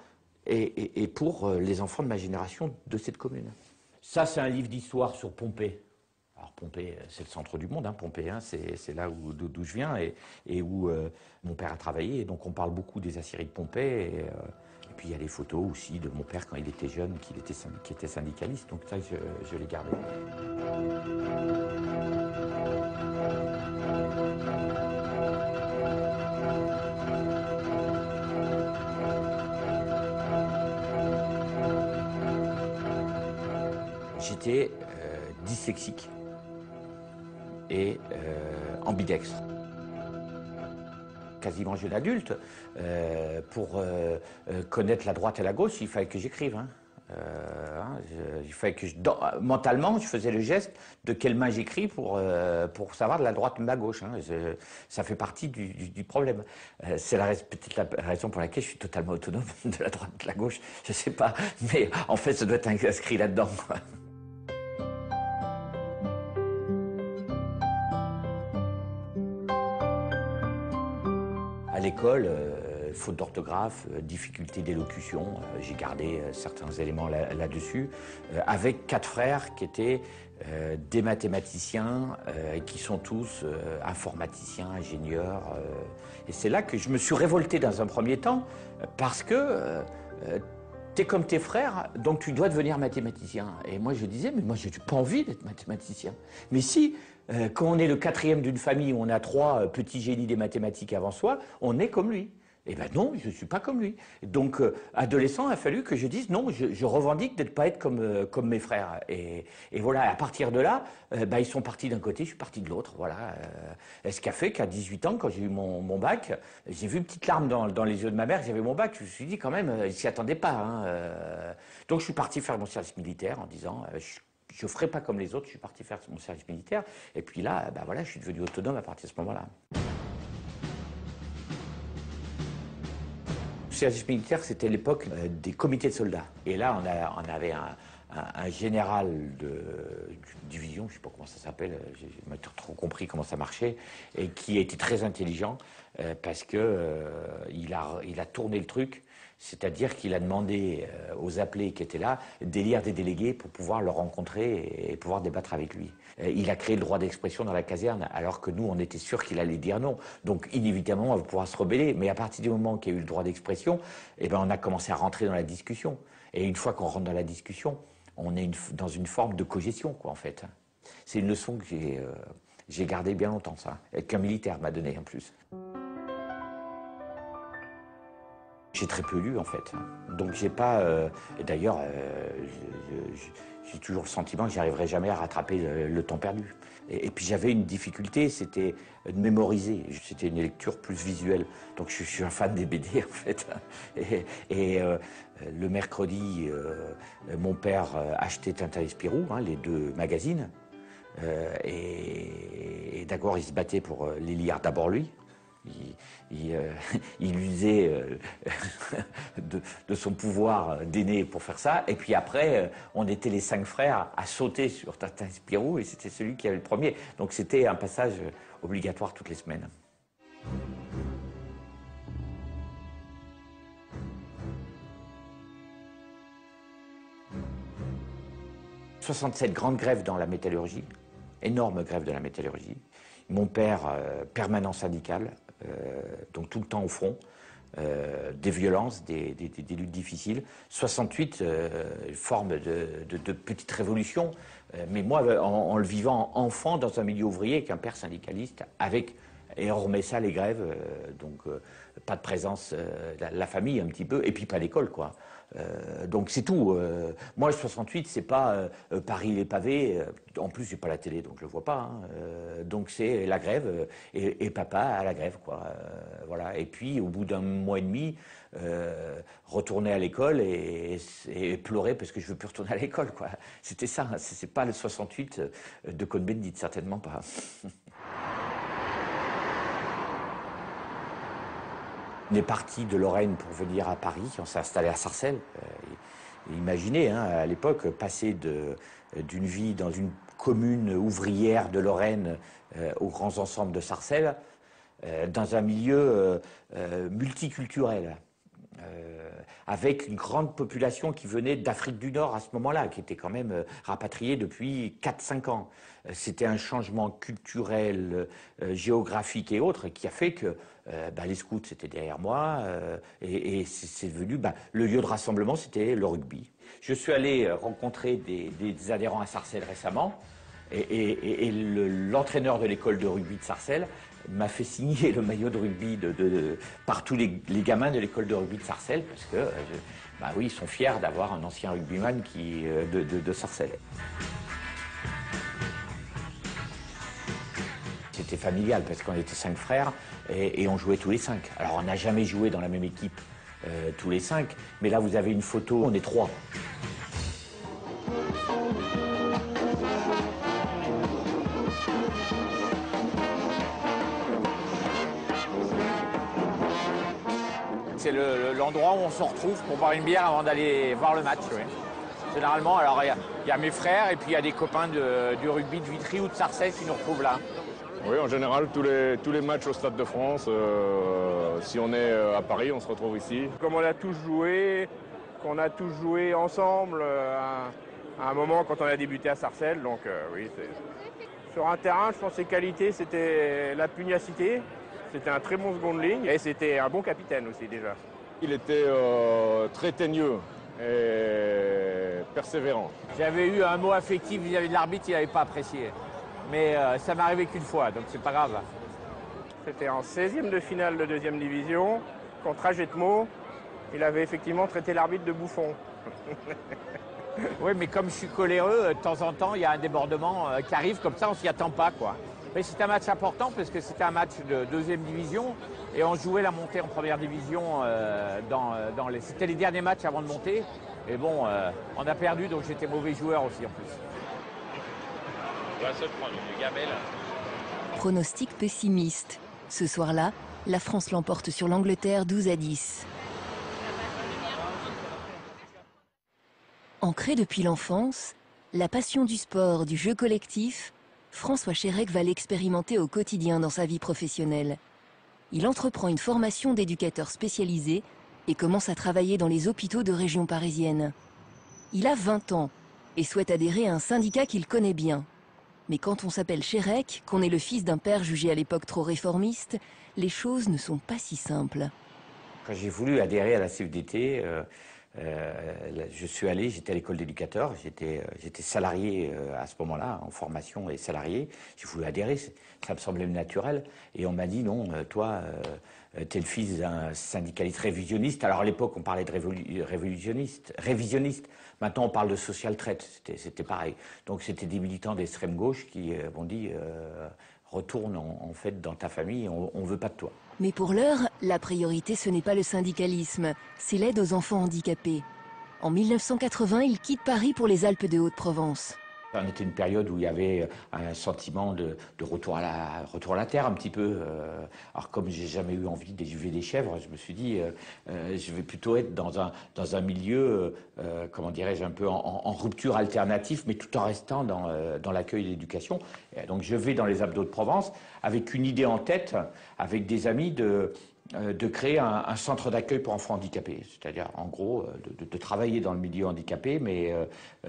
et pour les enfants de ma génération de cette commune. Ça, c'est un livre d'histoire sur Pompée. Alors Pompée, c'est le centre du monde, hein, Pompée, hein, c'est là d'où je viens et où mon père a travaillé. Et donc on parle beaucoup des aciéries de Pompée. Et puis il y a les photos aussi de mon père quand il était jeune, qui était syndicaliste. Donc ça, je l'ai gardé. J'étais dyslexique et ambidextre. Quasiment jeune adulte, pour connaître la droite et la gauche, il fallait que j'écrive. Hein. Il fallait que mentalement, je faisais le geste de quelle main j'écris pour savoir de la droite ou de la gauche. Hein. Ça fait partie du problème. C'est peut-être la raison pour laquelle je suis totalement autonome de la droite et de la gauche. Je ne sais pas, mais en fait, ça doit être inscrit là-dedans. À l'école, faute d'orthographe, difficulté d'élocution, j'ai gardé certains éléments là-dessus, avec 4 frères qui étaient des mathématiciens, qui sont tous informaticiens, ingénieurs. Et c'est là que je me suis révolté dans un premier temps, parce que t'es comme tes frères, donc tu dois devenir mathématicien. Et moi je disais, mais moi j'ai pas envie d'être mathématicien. Mais si, quand on est le 4e d'une famille où on a 3 petits génies des mathématiques avant soi, on est comme lui. Eh ben non, je ne suis pas comme lui. Donc, adolescent, il a fallu que je dise non, je revendique de ne pas être comme mes frères. Et voilà, à partir de là, ils sont partis d'un côté, je suis parti de l'autre. Voilà. Ce qui a fait qu'à 18 ans, quand j'ai eu mon bac, j'ai vu une petite larme dans les yeux de ma mère, j'avais mon bac, je me suis dit quand même, ils ne s'y attendaient pas. Hein. Donc, je suis parti faire mon service militaire en disant, je ne ferai pas comme les autres, je suis parti faire mon service militaire. Et puis là, voilà, je suis devenu autonome à partir de ce moment-là. Le service militaire, c'était l'époque des comités de soldats. Et là, on avait un général de division, je ne sais pas comment ça s'appelle, j'ai pas trop compris comment ça marchait, et qui était très intelligent parce qu'il a tourné le truc, c'est-à-dire qu'il a demandé aux appelés qui étaient là d'élire des délégués pour pouvoir le rencontrer et pouvoir débattre avec lui. Il a créé le droit d'expression dans la caserne, alors que nous, on était sûr qu'il allait dire non. Donc, inévitablement, on va pouvoir se rebeller. Mais à partir du moment qu'il y a eu le droit d'expression, on a commencé à rentrer dans la discussion. Et une fois qu'on rentre dans la discussion, on est dans une forme de cogestion, quoi, en fait. C'est une leçon que j'ai gardée bien longtemps, ça, et qu'un militaire m'a donné, en plus. J'ai très peu lu, en fait. Donc, j'ai pas... et d'ailleurs, j'ai toujours le sentiment que j'arriverai jamais à rattraper le temps perdu. Et puis, j'avais une difficulté, c'était de mémoriser. C'était une lecture plus visuelle. Donc, je suis un fan des BD, en fait. Le mercredi, mon père achetait Tintin et Spirou, hein, les deux magazines. Et d'accord, il se battait pour les lire d'abord lui. Il usait de son pouvoir d'aîné pour faire ça. Et puis après, on était les 5 frères à sauter sur Tintin et Spirou, et c'était celui qui avait le premier. Donc c'était un passage obligatoire toutes les semaines. « 67 grandes grèves dans la métallurgie, énorme grève de la métallurgie. Mon père, permanent syndical, donc tout le temps au front, des violences, des luttes difficiles. 68, forme de petite révolution, mais moi, en le vivant enfant dans un milieu ouvrier avec un père syndicaliste, et on remet ça les grèves, donc pas de présence, la famille un petit peu, et puis pas l'école, quoi. Donc c'est tout. Moi, le 68, c'est pas Paris les pavés. En plus, j'ai pas la télé, donc je le vois pas. Hein. Donc c'est la grève et papa à la grève, quoi. Voilà. Et puis, au bout d'un mois et demi, retourner à l'école et pleurer parce que je veux plus retourner à l'école, quoi. C'était ça. C'est pas le 68 de Cohn-Bendit, certainement pas. On est parti de Lorraine pour venir à Paris, on s'est installé à Sarcelles. Imaginez, hein, à l'époque, passer d'une vie dans une commune ouvrière de Lorraine aux grands ensembles de Sarcelles, dans un milieu multiculturel, avec une grande population qui venait d'Afrique du Nord à ce moment-là, qui était quand même rapatriée depuis 4-5 ans. C'était un changement culturel, géographique et autres qui a fait que les scouts, c'était derrière moi, et c'est devenu... le lieu de rassemblement, c'était le rugby. Je suis allé rencontrer des adhérents à Sarcelles récemment, et l'entraîneur de l'école de rugby de Sarcelles m'a fait signer le maillot de rugby par tous les gamins de l'école de rugby de Sarcelles, parce que, oui, ils sont fiers d'avoir un ancien rugbyman de Sarcelles. C'était familial, parce qu'on était 5 frères, et on jouait tous les 5. Alors, on n'a jamais joué dans la même équipe tous les 5, mais là, vous avez une photo, on est 3. C'est l'endroit où on se retrouve pour boire une bière avant d'aller voir le match. Oui. Généralement, alors il y a mes frères et puis il y a des copains du rugby de Vitry ou de Sarcelles qui nous retrouvent là. Oui, en général, tous les matchs au Stade de France, si on est à Paris, on se retrouve ici. Comme on a tous joué, qu'on a tous joué ensemble à un moment quand on a débuté à Sarcelles, donc oui. Sur un terrain, je pense que ses qualités, c'était la pugnacité. C'était un très bon seconde ligne et c'était un bon capitaine aussi déjà. Il était très teigneux et persévérant. J'avais eu un mot affectif vis-à-vis de l'arbitre, il n'avait pas apprécié. Mais ça m'est arrivé qu'une fois, donc c'est pas grave. C'était en 16e de finale de 2e division. contre Ajetmo, il avait effectivement traité l'arbitre de bouffon. Oui, mais comme je suis coléreux, de temps en temps, il y a un débordement qui arrive comme ça, on s'y attend pas, quoi. Mais c'est un match important parce que c'était un match de deuxième division et on jouait la montée en première division c'était les derniers matchs avant de monter. Et bon, on a perdu, donc j'étais mauvais joueur aussi en plus. On va se prendre du gamel. Pronostic pessimiste. Ce soir-là, la France l'emporte sur l'Angleterre 12-10. Ancré depuis l'enfance, la passion du sport, du jeu collectif, François Chérec va l'expérimenter au quotidien dans sa vie professionnelle. Il entreprend une formation d'éducateur spécialisé et commence à travailler dans les hôpitaux de région parisienne. Il a 20 ans et souhaite adhérer à un syndicat qu'il connaît bien. Mais quand on s'appelle Chérec, qu'on est le fils d'un père jugé à l'époque trop réformiste, les choses ne sont pas si simples. Quand j'ai voulu adhérer à la CFDT, je suis allé, j'étais à l'école d'éducateur, j'étais salarié à ce moment-là, en formation et salarié. J'ai voulu adhérer, ça me semblait naturel. Et on m'a dit non, toi, t'es le fils d'un syndicaliste révisionniste. Alors à l'époque, on parlait de révisionniste. Maintenant, on parle de social traite, c'était pareil. Donc c'était des militants d'extrême gauche qui m'ont dit retourne en fait dans ta famille, on ne veut pas de toi. Mais pour l'heure, la priorité, ce n'est pas le syndicalisme, c'est l'aide aux enfants handicapés. En 1980, il quitte Paris pour les Alpes de Haute-Provence. On était une période où il y avait un sentiment de retour à la terre un petit peu. Alors comme j'ai jamais eu envie d'élever des chèvres, je me suis dit je vais plutôt être dans un milieu, comment dirais-je, un peu en rupture alternative, mais tout en restant dans l'accueil et l'éducation. Donc je vais dans les Alpes d'Haute-Provence avec une idée en tête, avec des amis de créer un centre d'accueil pour enfants handicapés, c'est-à-dire en gros de travailler dans le milieu handicapé, mais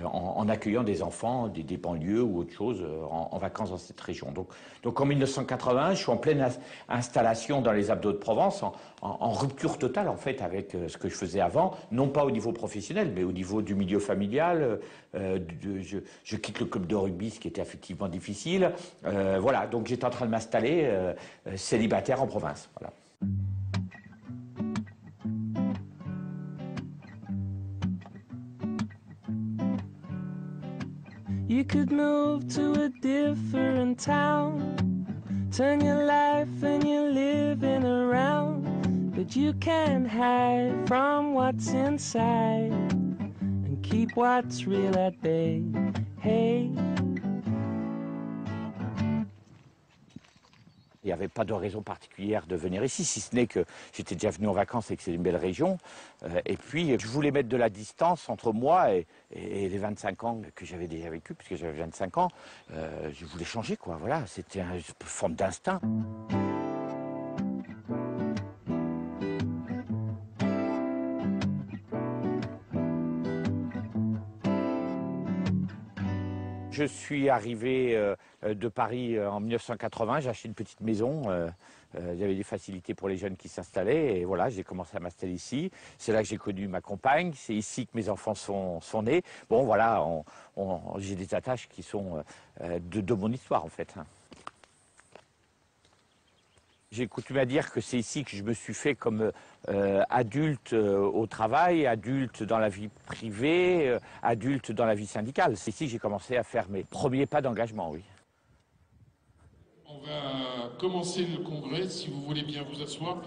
en accueillant des enfants des banlieues ou autre chose en vacances dans cette région. Donc en 1980, je suis en pleine installation dans les Alpes d'Haute-Provence, en rupture totale en fait avec ce que je faisais avant, non pas au niveau professionnel, mais au niveau du milieu familial. Je quitte le club de rugby, ce qui était effectivement difficile. Voilà, donc j'étais en train de m'installer célibataire en province. Voilà. You could move to a different town, turn your life and you're living around, but you can't hide from what's inside and keep what's real at bay. Hey. Il n'y avait pas de raison particulière de venir ici, si ce n'est que j'étais déjà venu en vacances et que c'est une belle région. Et puis, je voulais mettre de la distance entre moi et les 25 ans que j'avais déjà vécu, puisque j'avais 25 ans. Je voulais changer, quoi. Voilà, c'était une forme d'instinct. Je suis arrivé de Paris en 1980, j'ai acheté une petite maison, il y avait des facilités pour les jeunes qui s'installaient et voilà, j'ai commencé à m'installer ici. C'est là que j'ai connu ma compagne, c'est ici que mes enfants sont nés. Bon voilà, j'ai des attaches qui sont de mon histoire en fait. J'ai coutume à dire que c'est ici que je me suis fait comme adulte au travail, adulte dans la vie privée, adulte dans la vie syndicale. C'est ici que j'ai commencé à faire mes premiers pas d'engagement, oui. On va commencer le congrès, si vous voulez bien vous asseoir.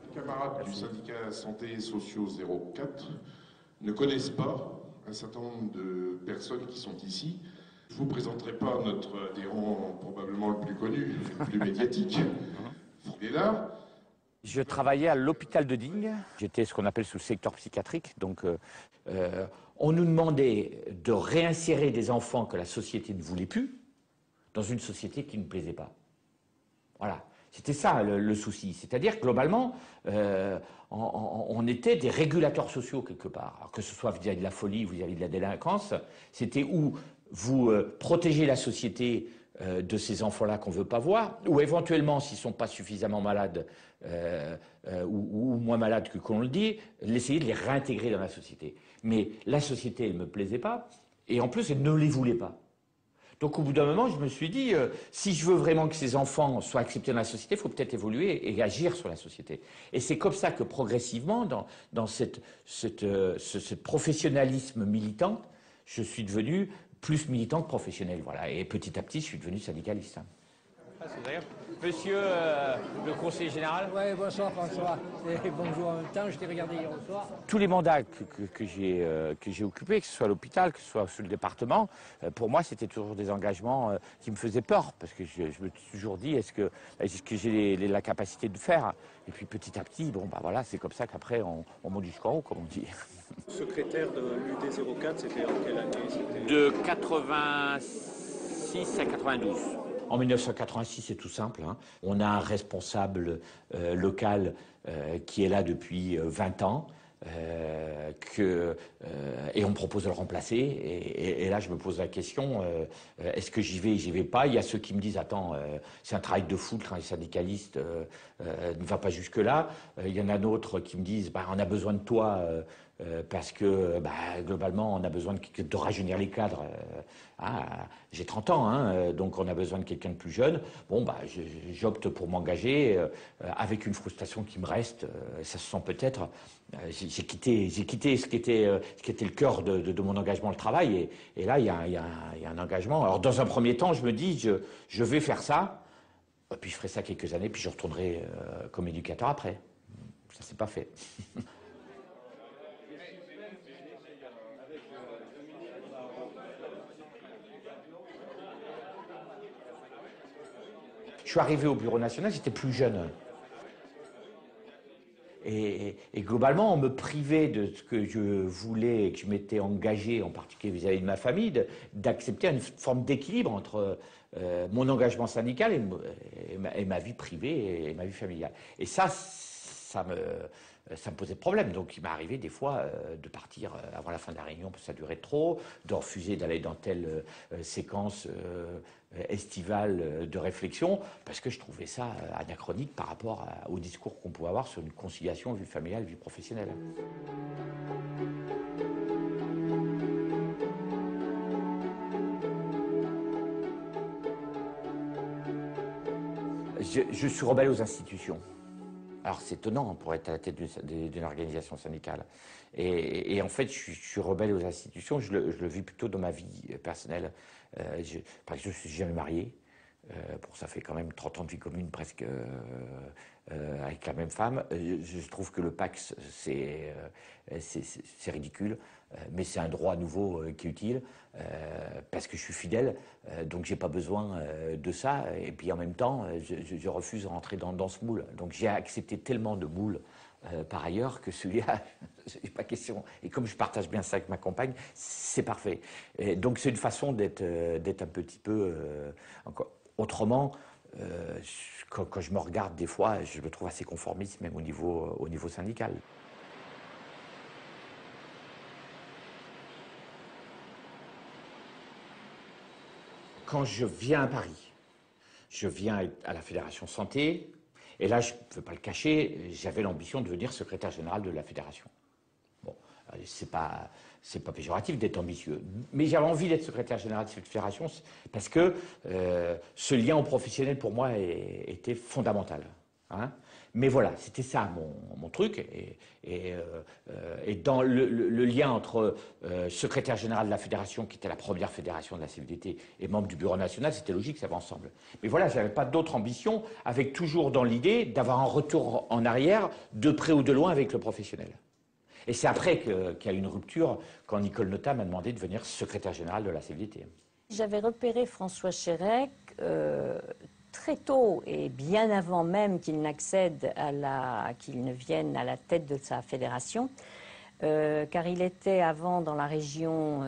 Les camarades du syndicat Santé et Sociaux 04 ne connaissent pas un certain nombre de personnes qui sont ici. Je ne vous présenterai pas notre adhérent probablement le plus connu, le plus médiatique. Il est là. Je travaillais à l'hôpital de Digne. J'étais ce qu'on appelle sous le secteur psychiatrique. Donc, on nous demandait de réinsérer des enfants que la société ne voulait plus dans une société qui ne plaisait pas. Voilà. C'était ça le souci. C'est-à-dire que globalement, on était des régulateurs sociaux quelque part. Alors que ce soit vis-à-vis de la folie ou vis-à-vis de la délinquance, c'était où vous protégez la société de ces enfants-là qu'on ne veut pas voir, ou éventuellement, s'ils ne sont pas suffisamment malades ou moins malades que qu'on le dit, l'essayer de les réintégrer dans la société. Mais la société, elle ne me plaisait pas, et en plus, elle ne les voulait pas. Donc au bout d'un moment, je me suis dit, si je veux vraiment que ces enfants soient acceptés dans la société, il faut peut-être évoluer et agir sur la société. Et c'est comme ça que progressivement, dans ce professionnalisme militant, je suis devenu plus militant que professionnel. Voilà. Et petit à petit, je suis devenu syndicaliste. Monsieur le conseiller général. Oui, bonsoir François. Et bonjour en même temps, je t'ai regardé hier au soir. Tous les mandats que j'ai occupés, que ce soit à l'hôpital, que ce soit sur le département, pour moi, c'était toujours des engagements qui me faisaient peur. Parce que je me suis toujours dit, est-ce que j'ai la capacité de faire? Et puis petit à petit, bon, bah voilà, c'est comme ça qu'après, on monte jusqu'en haut, comme on dit. Secrétaire de l'UD04, c'était en quelle année? De 86 à 92. En 1986, c'est tout simple. Hein. On a un responsable local qui est là depuis 20 ans. Et on me propose de le remplacer. Et là, je me pose la question, est-ce que j'y vais pas? Il y a ceux qui me disent, attends, c'est un travail de fou, le travail syndicaliste ne va pas jusque-là. Il y en a d'autres qui me disent, bah, on a besoin de toi parce que globalement, on a besoin de rajeunir les cadres. J'ai 30 ans, hein, donc on a besoin de quelqu'un de plus jeune. Bon, bah, j'opte pour m'engager avec une frustration qui me reste. Ça se sent peut-être. J'ai quitté ce qui était le cœur de mon engagement, le travail. Et là, il y a un engagement. Alors, dans un premier temps, je me dis, je vais faire ça. Puis je ferai ça quelques années, puis je retournerai comme éducateur après. Ça, c'est pas fait. Je suis arrivé au Bureau national, j'étais plus jeune. Et globalement, on me privait de ce que je voulais et que je m'étais engagé, en particulier vis-à-vis de ma famille, d'accepter une forme d'équilibre entre mon engagement syndical et ma vie privée et ma vie familiale. Et ça me posait problème. Donc il m'est arrivé des fois de partir avant la fin de la réunion parce que ça durait trop, de refuser d'aller dans telle séquence estivale de réflexion, parce que je trouvais ça anachronique par rapport au discours qu'on pouvait avoir sur une conciliation vie familiale, vie professionnelle. Je suis rebelle aux institutions. Alors c'est étonnant pour être à la tête d'une organisation syndicale. Et en fait, je suis rebelle aux institutions, je le vis plutôt dans ma vie personnelle. Par exemple, je ne suis jamais marié. Ça fait quand même 30 ans de vie commune presque avec la même femme. Je trouve que le Pacs, c'est ridicule, mais c'est un droit nouveau qui est utile, parce que je suis fidèle, donc j'ai pas besoin de ça. Et puis en même temps, je refuse de rentrer dans ce moule. Donc j'ai accepté tellement de moules par ailleurs que celui-là, c'est pas question. Et comme je partage bien ça avec ma compagne, c'est parfait. Et donc c'est une façon d'être un petit peu encore. Autrement, quand je me regarde des fois, je me trouve assez conformiste, même au niveau syndical. Quand je viens à Paris, je viens à la Fédération Santé, et là, je ne peux pas le cacher, j'avais l'ambition de devenir secrétaire général de la Fédération. Bon, c'est pas péjoratif d'être ambitieux, mais j'avais envie d'être secrétaire général de cette fédération parce que ce lien au professionnel pour moi était fondamental. Hein. Mais voilà, c'était ça mon truc. Et dans le lien entre secrétaire général de la fédération, qui était la première fédération de la CFDT, et membre du bureau national, c'était logique, ça va ensemble. Mais voilà, je n'avais pas d'autre ambition, avec toujours dans l'idée d'avoir un retour en arrière, de près ou de loin, avec le professionnel. Et c'est après qu'il y a eu une rupture, quand Nicole Notat m'a demandé de devenir secrétaire général de la CFDT. J'avais repéré François Chérec très tôt, et bien avant même qu'il n'accède qu'il ne vienne à la tête de sa fédération, car il était avant dans la région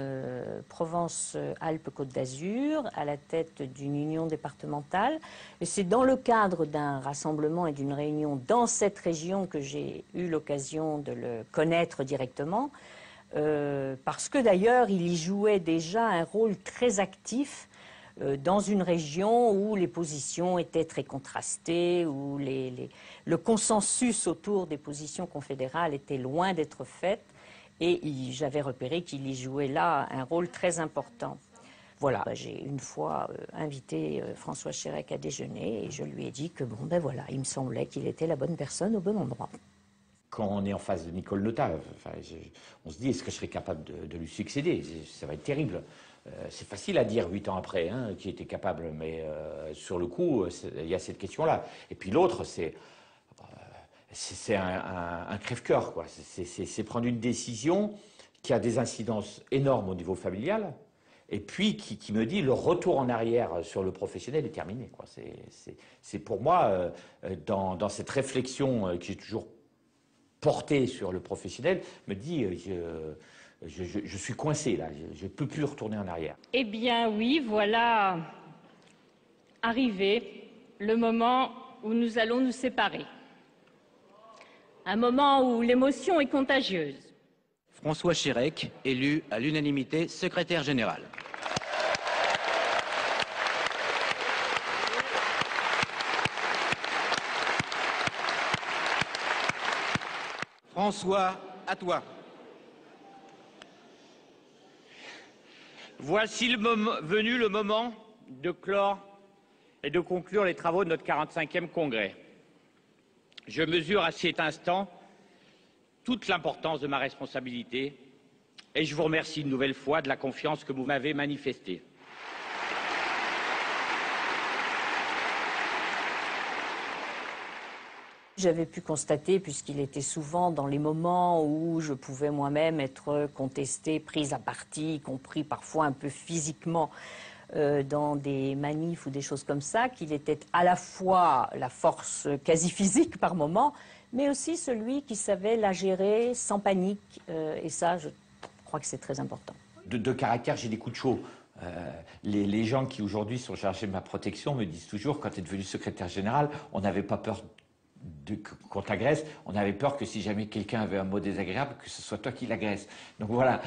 Provence-Alpes-Côte d'Azur, à la tête d'une union départementale. Et c'est dans le cadre d'un rassemblement et d'une réunion dans cette région que j'ai eu l'occasion de le connaître directement, parce que d'ailleurs il y jouait déjà un rôle très actif dans une région où les positions étaient très contrastées, où le consensus autour des positions confédérales était loin d'être fait, et j'avais repéré qu'il y jouait là un rôle très important. Voilà, j'ai une fois invité François Chérèque à déjeuner et je lui ai dit que bon, ben voilà, il me semblait qu'il était la bonne personne au bon endroit. Quand on est en face de Nicole Notat, on se dit, est-ce que je serais capable de lui succéder? Ça va être terrible. C'est facile à dire 8 ans après, hein, qui était capable, mais sur le coup, il y a cette question-là. Et puis l'autre, c'est un crève-cœur, quoi. C'est prendre une décision qui a des incidences énormes au niveau familial, et puis qui me dit le retour en arrière sur le professionnel est terminé, quoi. C'est pour moi, dans cette réflexion qui est toujours portée sur le professionnel, me dit je suis coincé là, je ne peux plus retourner en arrière. Eh bien oui, voilà arrivé le moment où nous allons nous séparer. Un moment où l'émotion est contagieuse. François Chérèque, élu à l'unanimité secrétaire général. François, à toi. Voici venu le moment de clore et de conclure les travaux de notre 45e congrès. Je mesure à cet instant toute l'importance de ma responsabilité et je vous remercie une nouvelle fois de la confiance que vous m'avez manifestée. J'avais pu constater, puisqu'il était souvent dans les moments où je pouvais moi-même être contestée, prise à partie, y compris parfois un peu physiquement dans des manifs ou des choses comme ça, qu'il était à la fois la force quasi physique par moment, mais aussi celui qui savait la gérer sans panique. Et ça, je crois que c'est très important. De caractère, j'ai des coups de chaud. Les gens qui aujourd'hui sont chargés de ma protection me disent toujours, quand tu es devenu secrétaire général, on n'avait pas peur qu'on t'agresse, on avait peur que si jamais quelqu'un avait un mot désagréable, que ce soit toi qui l'agresse. Donc voilà.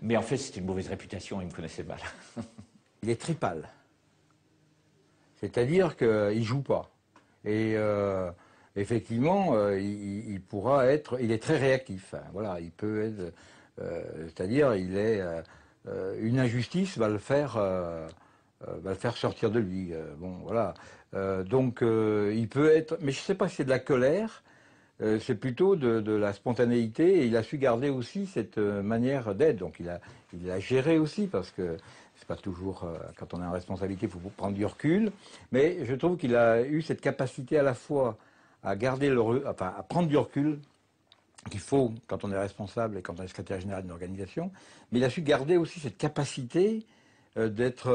Mais en fait, c'était une mauvaise réputation, il me connaissait mal. Il est tripal. C'est-à-dire qu'il ne joue pas. Et effectivement, il pourra être... Il est très réactif. Hein, voilà, il peut être... c'est-à-dire, il est... une injustice va le faire sortir de lui. Bon, voilà. Donc, il peut être... Mais je ne sais pas si c'est de la colère, c'est plutôt de la spontanéité, et il a su garder aussi cette manière d'être. Donc, il a géré aussi, parce que c'est pas toujours... quand on est en responsabilité, il faut prendre du recul. Mais je trouve qu'il a eu cette capacité à la fois à garder à prendre du recul, qu'il faut quand on est responsable et quand on est secrétaire général d'une organisation, mais il a su garder aussi cette capacité d'être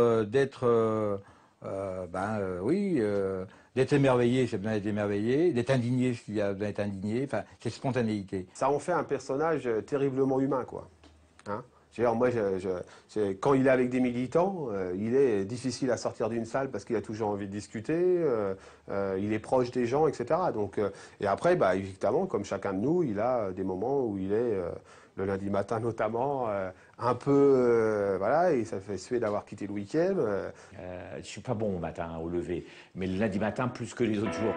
émerveillé, c'est bien d'être émerveillé, d'être indigné s'il y a besoin d'être indigné, enfin, cette spontanéité. Ça en fait un personnage terriblement humain, quoi. Hein? Moi, quand il est avec des militants, il est difficile à sortir d'une salle parce qu'il a toujours envie de discuter, il est proche des gens, etc. Donc, et après, bah, évidemment, comme chacun de nous, il a des moments où il est, le lundi matin notamment, un peu, voilà, et ça fait suer d'avoir quitté le week-end. Je ne suis pas bon au matin, au lever, mais le lundi matin, plus que les autres jours.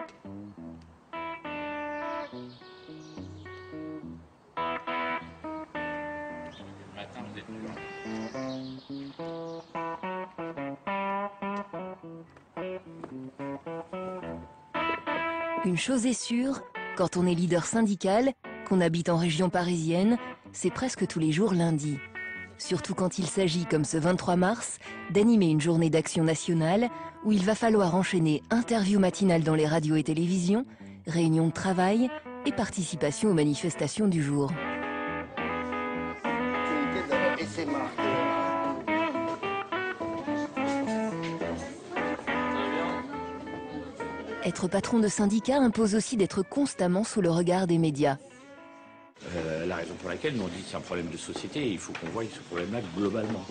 Une chose est sûre, quand on est leader syndical, qu'on habite en région parisienne, c'est presque tous les jours lundi. Surtout quand il s'agit, comme ce 23 mars, d'animer une journée d'action nationale où il va falloir enchaîner interviews matinales dans les radios et télévisions, réunions de travail et participation aux manifestations du jour. Être patron de syndicat impose aussi d'être constamment sous le regard des médias. La raison pour laquelle nous on dit que c'est un problème de société et il faut qu'on voie ce problème-là globalement.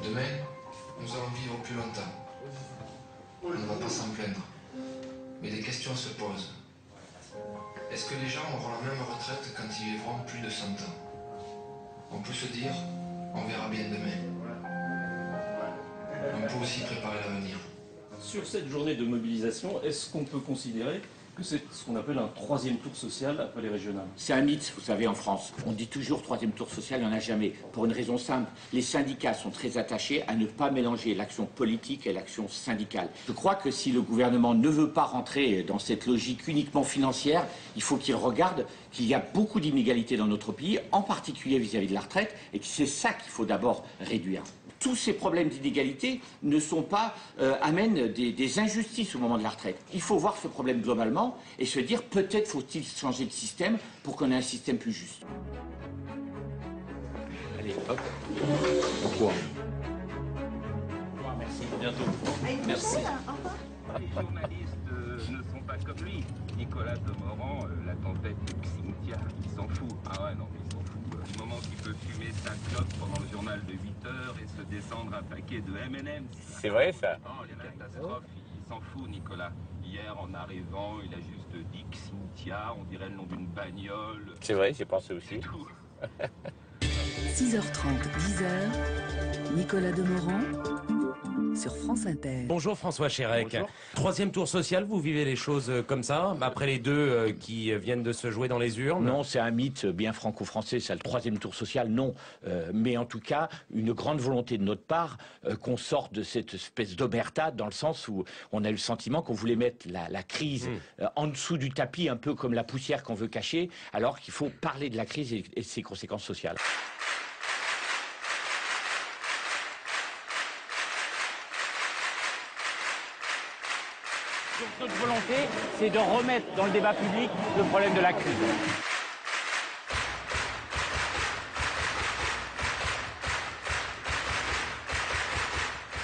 Demain, nous allons vivre plus longtemps. On ne va pas s'en plaindre. Mais des questions se posent. Est-ce que les gens auront la même retraite quand ils vivront plus de 100 ans? On peut se dire, on verra bien demain. On on peut aussi préparer l'avenir. Sur cette journée de mobilisation, est-ce qu'on peut considérer que c'est ce qu'on appelle un troisième tour social après les régionales? C'est un mythe, vous savez, en France. On dit toujours troisième tour social, il n'y en a jamais. Pour une raison simple, les syndicats sont très attachés à ne pas mélanger l'action politique et l'action syndicale. Je crois que si le gouvernement ne veut pas rentrer dans cette logique uniquement financière, il faut qu'il regarde qu'il y a beaucoup d'inégalités dans notre pays, en particulier vis-à-vis de la retraite, et que c'est ça qu'il faut d'abord réduire. Tous ces problèmes d'inégalité ne sont pas amènent des injustices au moment de la retraite. Il faut voir ce problème globalement et se dire peut-être faut-il changer de système pour qu'on ait un système plus juste. Allez, hop. Pourquoi? Merci, à bientôt. Merci. Les journalistes ne sont pas comme lui. Nicolas Demorand, la tempête de Cynthia, il s'en fout. Ah ouais, non, il s'en fout. Du moment qu'il peut fumer sa clope pendant le journal de 8 heures et se descendre un paquet de M&M's. C'est vrai ça? Oh, les catastrophes, il s'en fout, Nicolas. Hier, en arrivant, il a juste dit Cynthia, on dirait le nom d'une bagnole. C'est vrai, j'ai pensé aussi. 6h30, 10h, Nicolas Demorand sur France Inter. Bonjour François Chérec. Bonjour. Troisième tour social, vous vivez les choses comme ça, après les deux qui viennent de se jouer dans les urnes? Non, c'est un mythe bien franco-français, ça, le troisième tour social, non. Mais en tout cas, une grande volonté de notre part qu'on sorte de cette espèce d'omerta, dans le sens où on a eu le sentiment qu'on voulait mettre la crise en dessous du tapis, un peu comme la poussière qu'on veut cacher, alors qu'il faut parler de la crise et de ses conséquences sociales. Donc notre volonté, c'est de remettre dans le débat public le problème de la crise.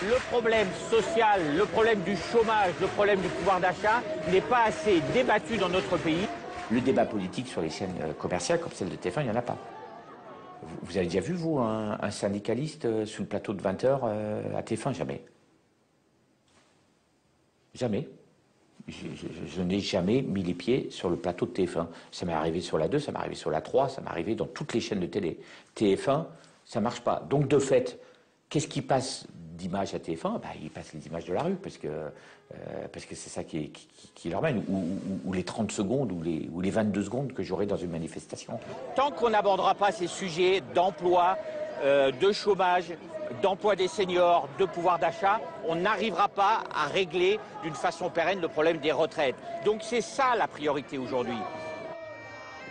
Le problème social, le problème du chômage, le problème du pouvoir d'achat n'est pas assez débattu dans notre pays. Le débat politique sur les chaînes commerciales comme celle de TF1, il n'y en a pas. Vous avez déjà vu, vous, un syndicaliste sous le plateau de 20h à TF1? Jamais. Jamais. Je n'ai jamais mis les pieds sur le plateau de TF1. Ça m'est arrivé sur la 2, ça m'est arrivé sur la 3, ça m'est arrivé dans toutes les chaînes de télé. TF1, ça ne marche pas. Donc, de fait, qu'est-ce qui passe d'images à TF1? Il passe les images de la rue, parce que c'est ça qui leur mène. Ou les 30 secondes, ou les 22 secondes que j'aurai dans une manifestation. Tant qu'on n'abordera pas ces sujets d'emploi, de chômage, d'emploi des seniors, de pouvoir d'achat, on n'arrivera pas à régler d'une façon pérenne le problème des retraites. Donc c'est ça la priorité aujourd'hui.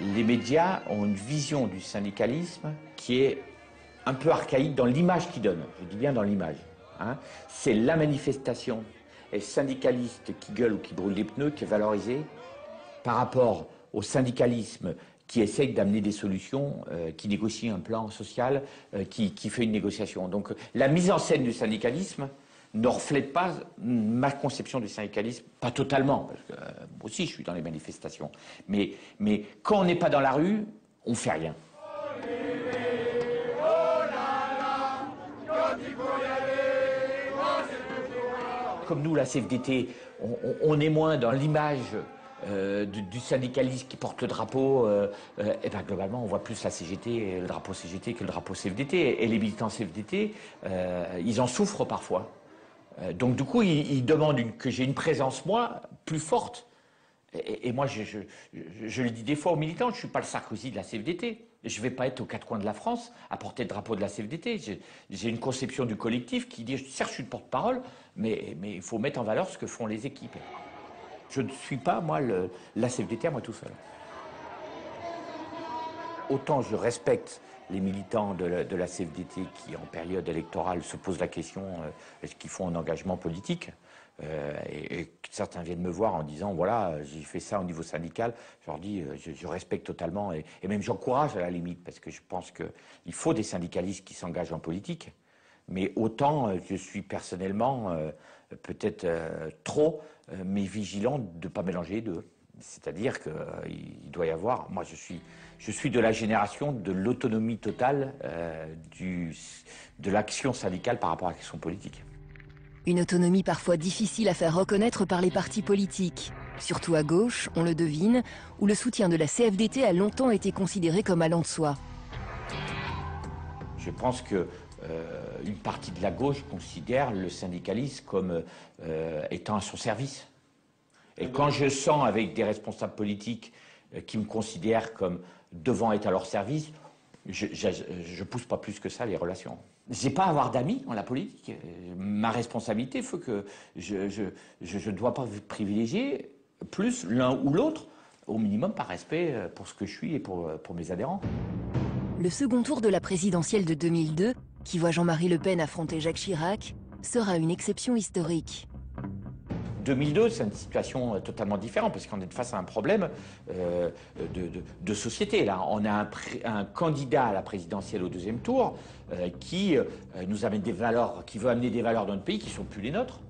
Les médias ont une vision du syndicalisme qui est un peu archaïque dans l'image qu'ils donnent. Je dis bien dans l'image. C'est la manifestation et syndicaliste qui gueule ou qui brûle les pneus qui est valorisé par rapport au syndicalisme qui essaye d'amener des solutions, qui négocie un plan social, qui fait une négociation. Donc la mise en scène du syndicalisme ne reflète pas ma conception du syndicalisme, pas totalement, parce que moi aussi je suis dans les manifestations. Mais quand on n'est pas dans la rue, on ne fait rien. Comme nous, la CFDT, on est moins dans l'image du syndicaliste qui porte le drapeau, et globalement on voit plus la CGT, le drapeau CGT que le drapeau CFDT. Et les militants CFDT, ils en souffrent parfois. Donc du coup, ils demandent que j'ai une présence, moi, plus forte. Et moi, je le dis des fois aux militants, je ne suis pas le Sarkozy de la CFDT. Je ne vais pas être aux quatre coins de la France à porter le drapeau de la CFDT. J'ai une conception du collectif qui dit, certes, je suis le porte-parole, mais il faut mettre en valeur ce que font les équipes. Je ne suis pas, moi, la CFDT à moi tout seul. Autant je respecte les militants de la CFDT qui, en période électorale, se posent la question est-ce qu'ils font un engagement politique et certains viennent me voir en disant voilà, j'ai fait ça au niveau syndical. Je leur dis je respecte totalement et même j'encourage à la limite parce que je pense qu'il faut des syndicalistes qui s'engagent en politique. Mais autant je suis personnellement peut-être trop, mais vigilant de ne pas mélanger les deux. C'est-à-dire qu'il doit y avoir... Moi, je suis de la génération de l'autonomie totale de l'action syndicale par rapport à l'action politique. Une autonomie parfois difficile à faire reconnaître par les partis politiques. Surtout à gauche, on le devine, où le soutien de la CFDT a longtemps été considéré comme allant de soi. Je pense que une partie de la gauche considère le syndicalisme comme étant à son service. Et quand je sens avec des responsables politiques qui me considèrent comme devant être à leur service, je pousse pas plus que ça les relations. J'ai pas à avoir d'amis dans la politique. Ma responsabilité fait que je ne dois pas privilégier plus l'un ou l'autre, au minimum par respect pour ce que je suis et pour mes adhérents. Le second tour de la présidentielle de 2002, qui voit Jean-Marie Le Pen affronter Jacques Chirac, sera une exception historique. 2002, c'est une situation totalement différente parce qu'on est face à un problème de société. Là, on a un candidat à la présidentielle au deuxième tour qui nous amène des valeurs, qui veut amener des valeurs dans notre pays qui ne sont plus les nôtres.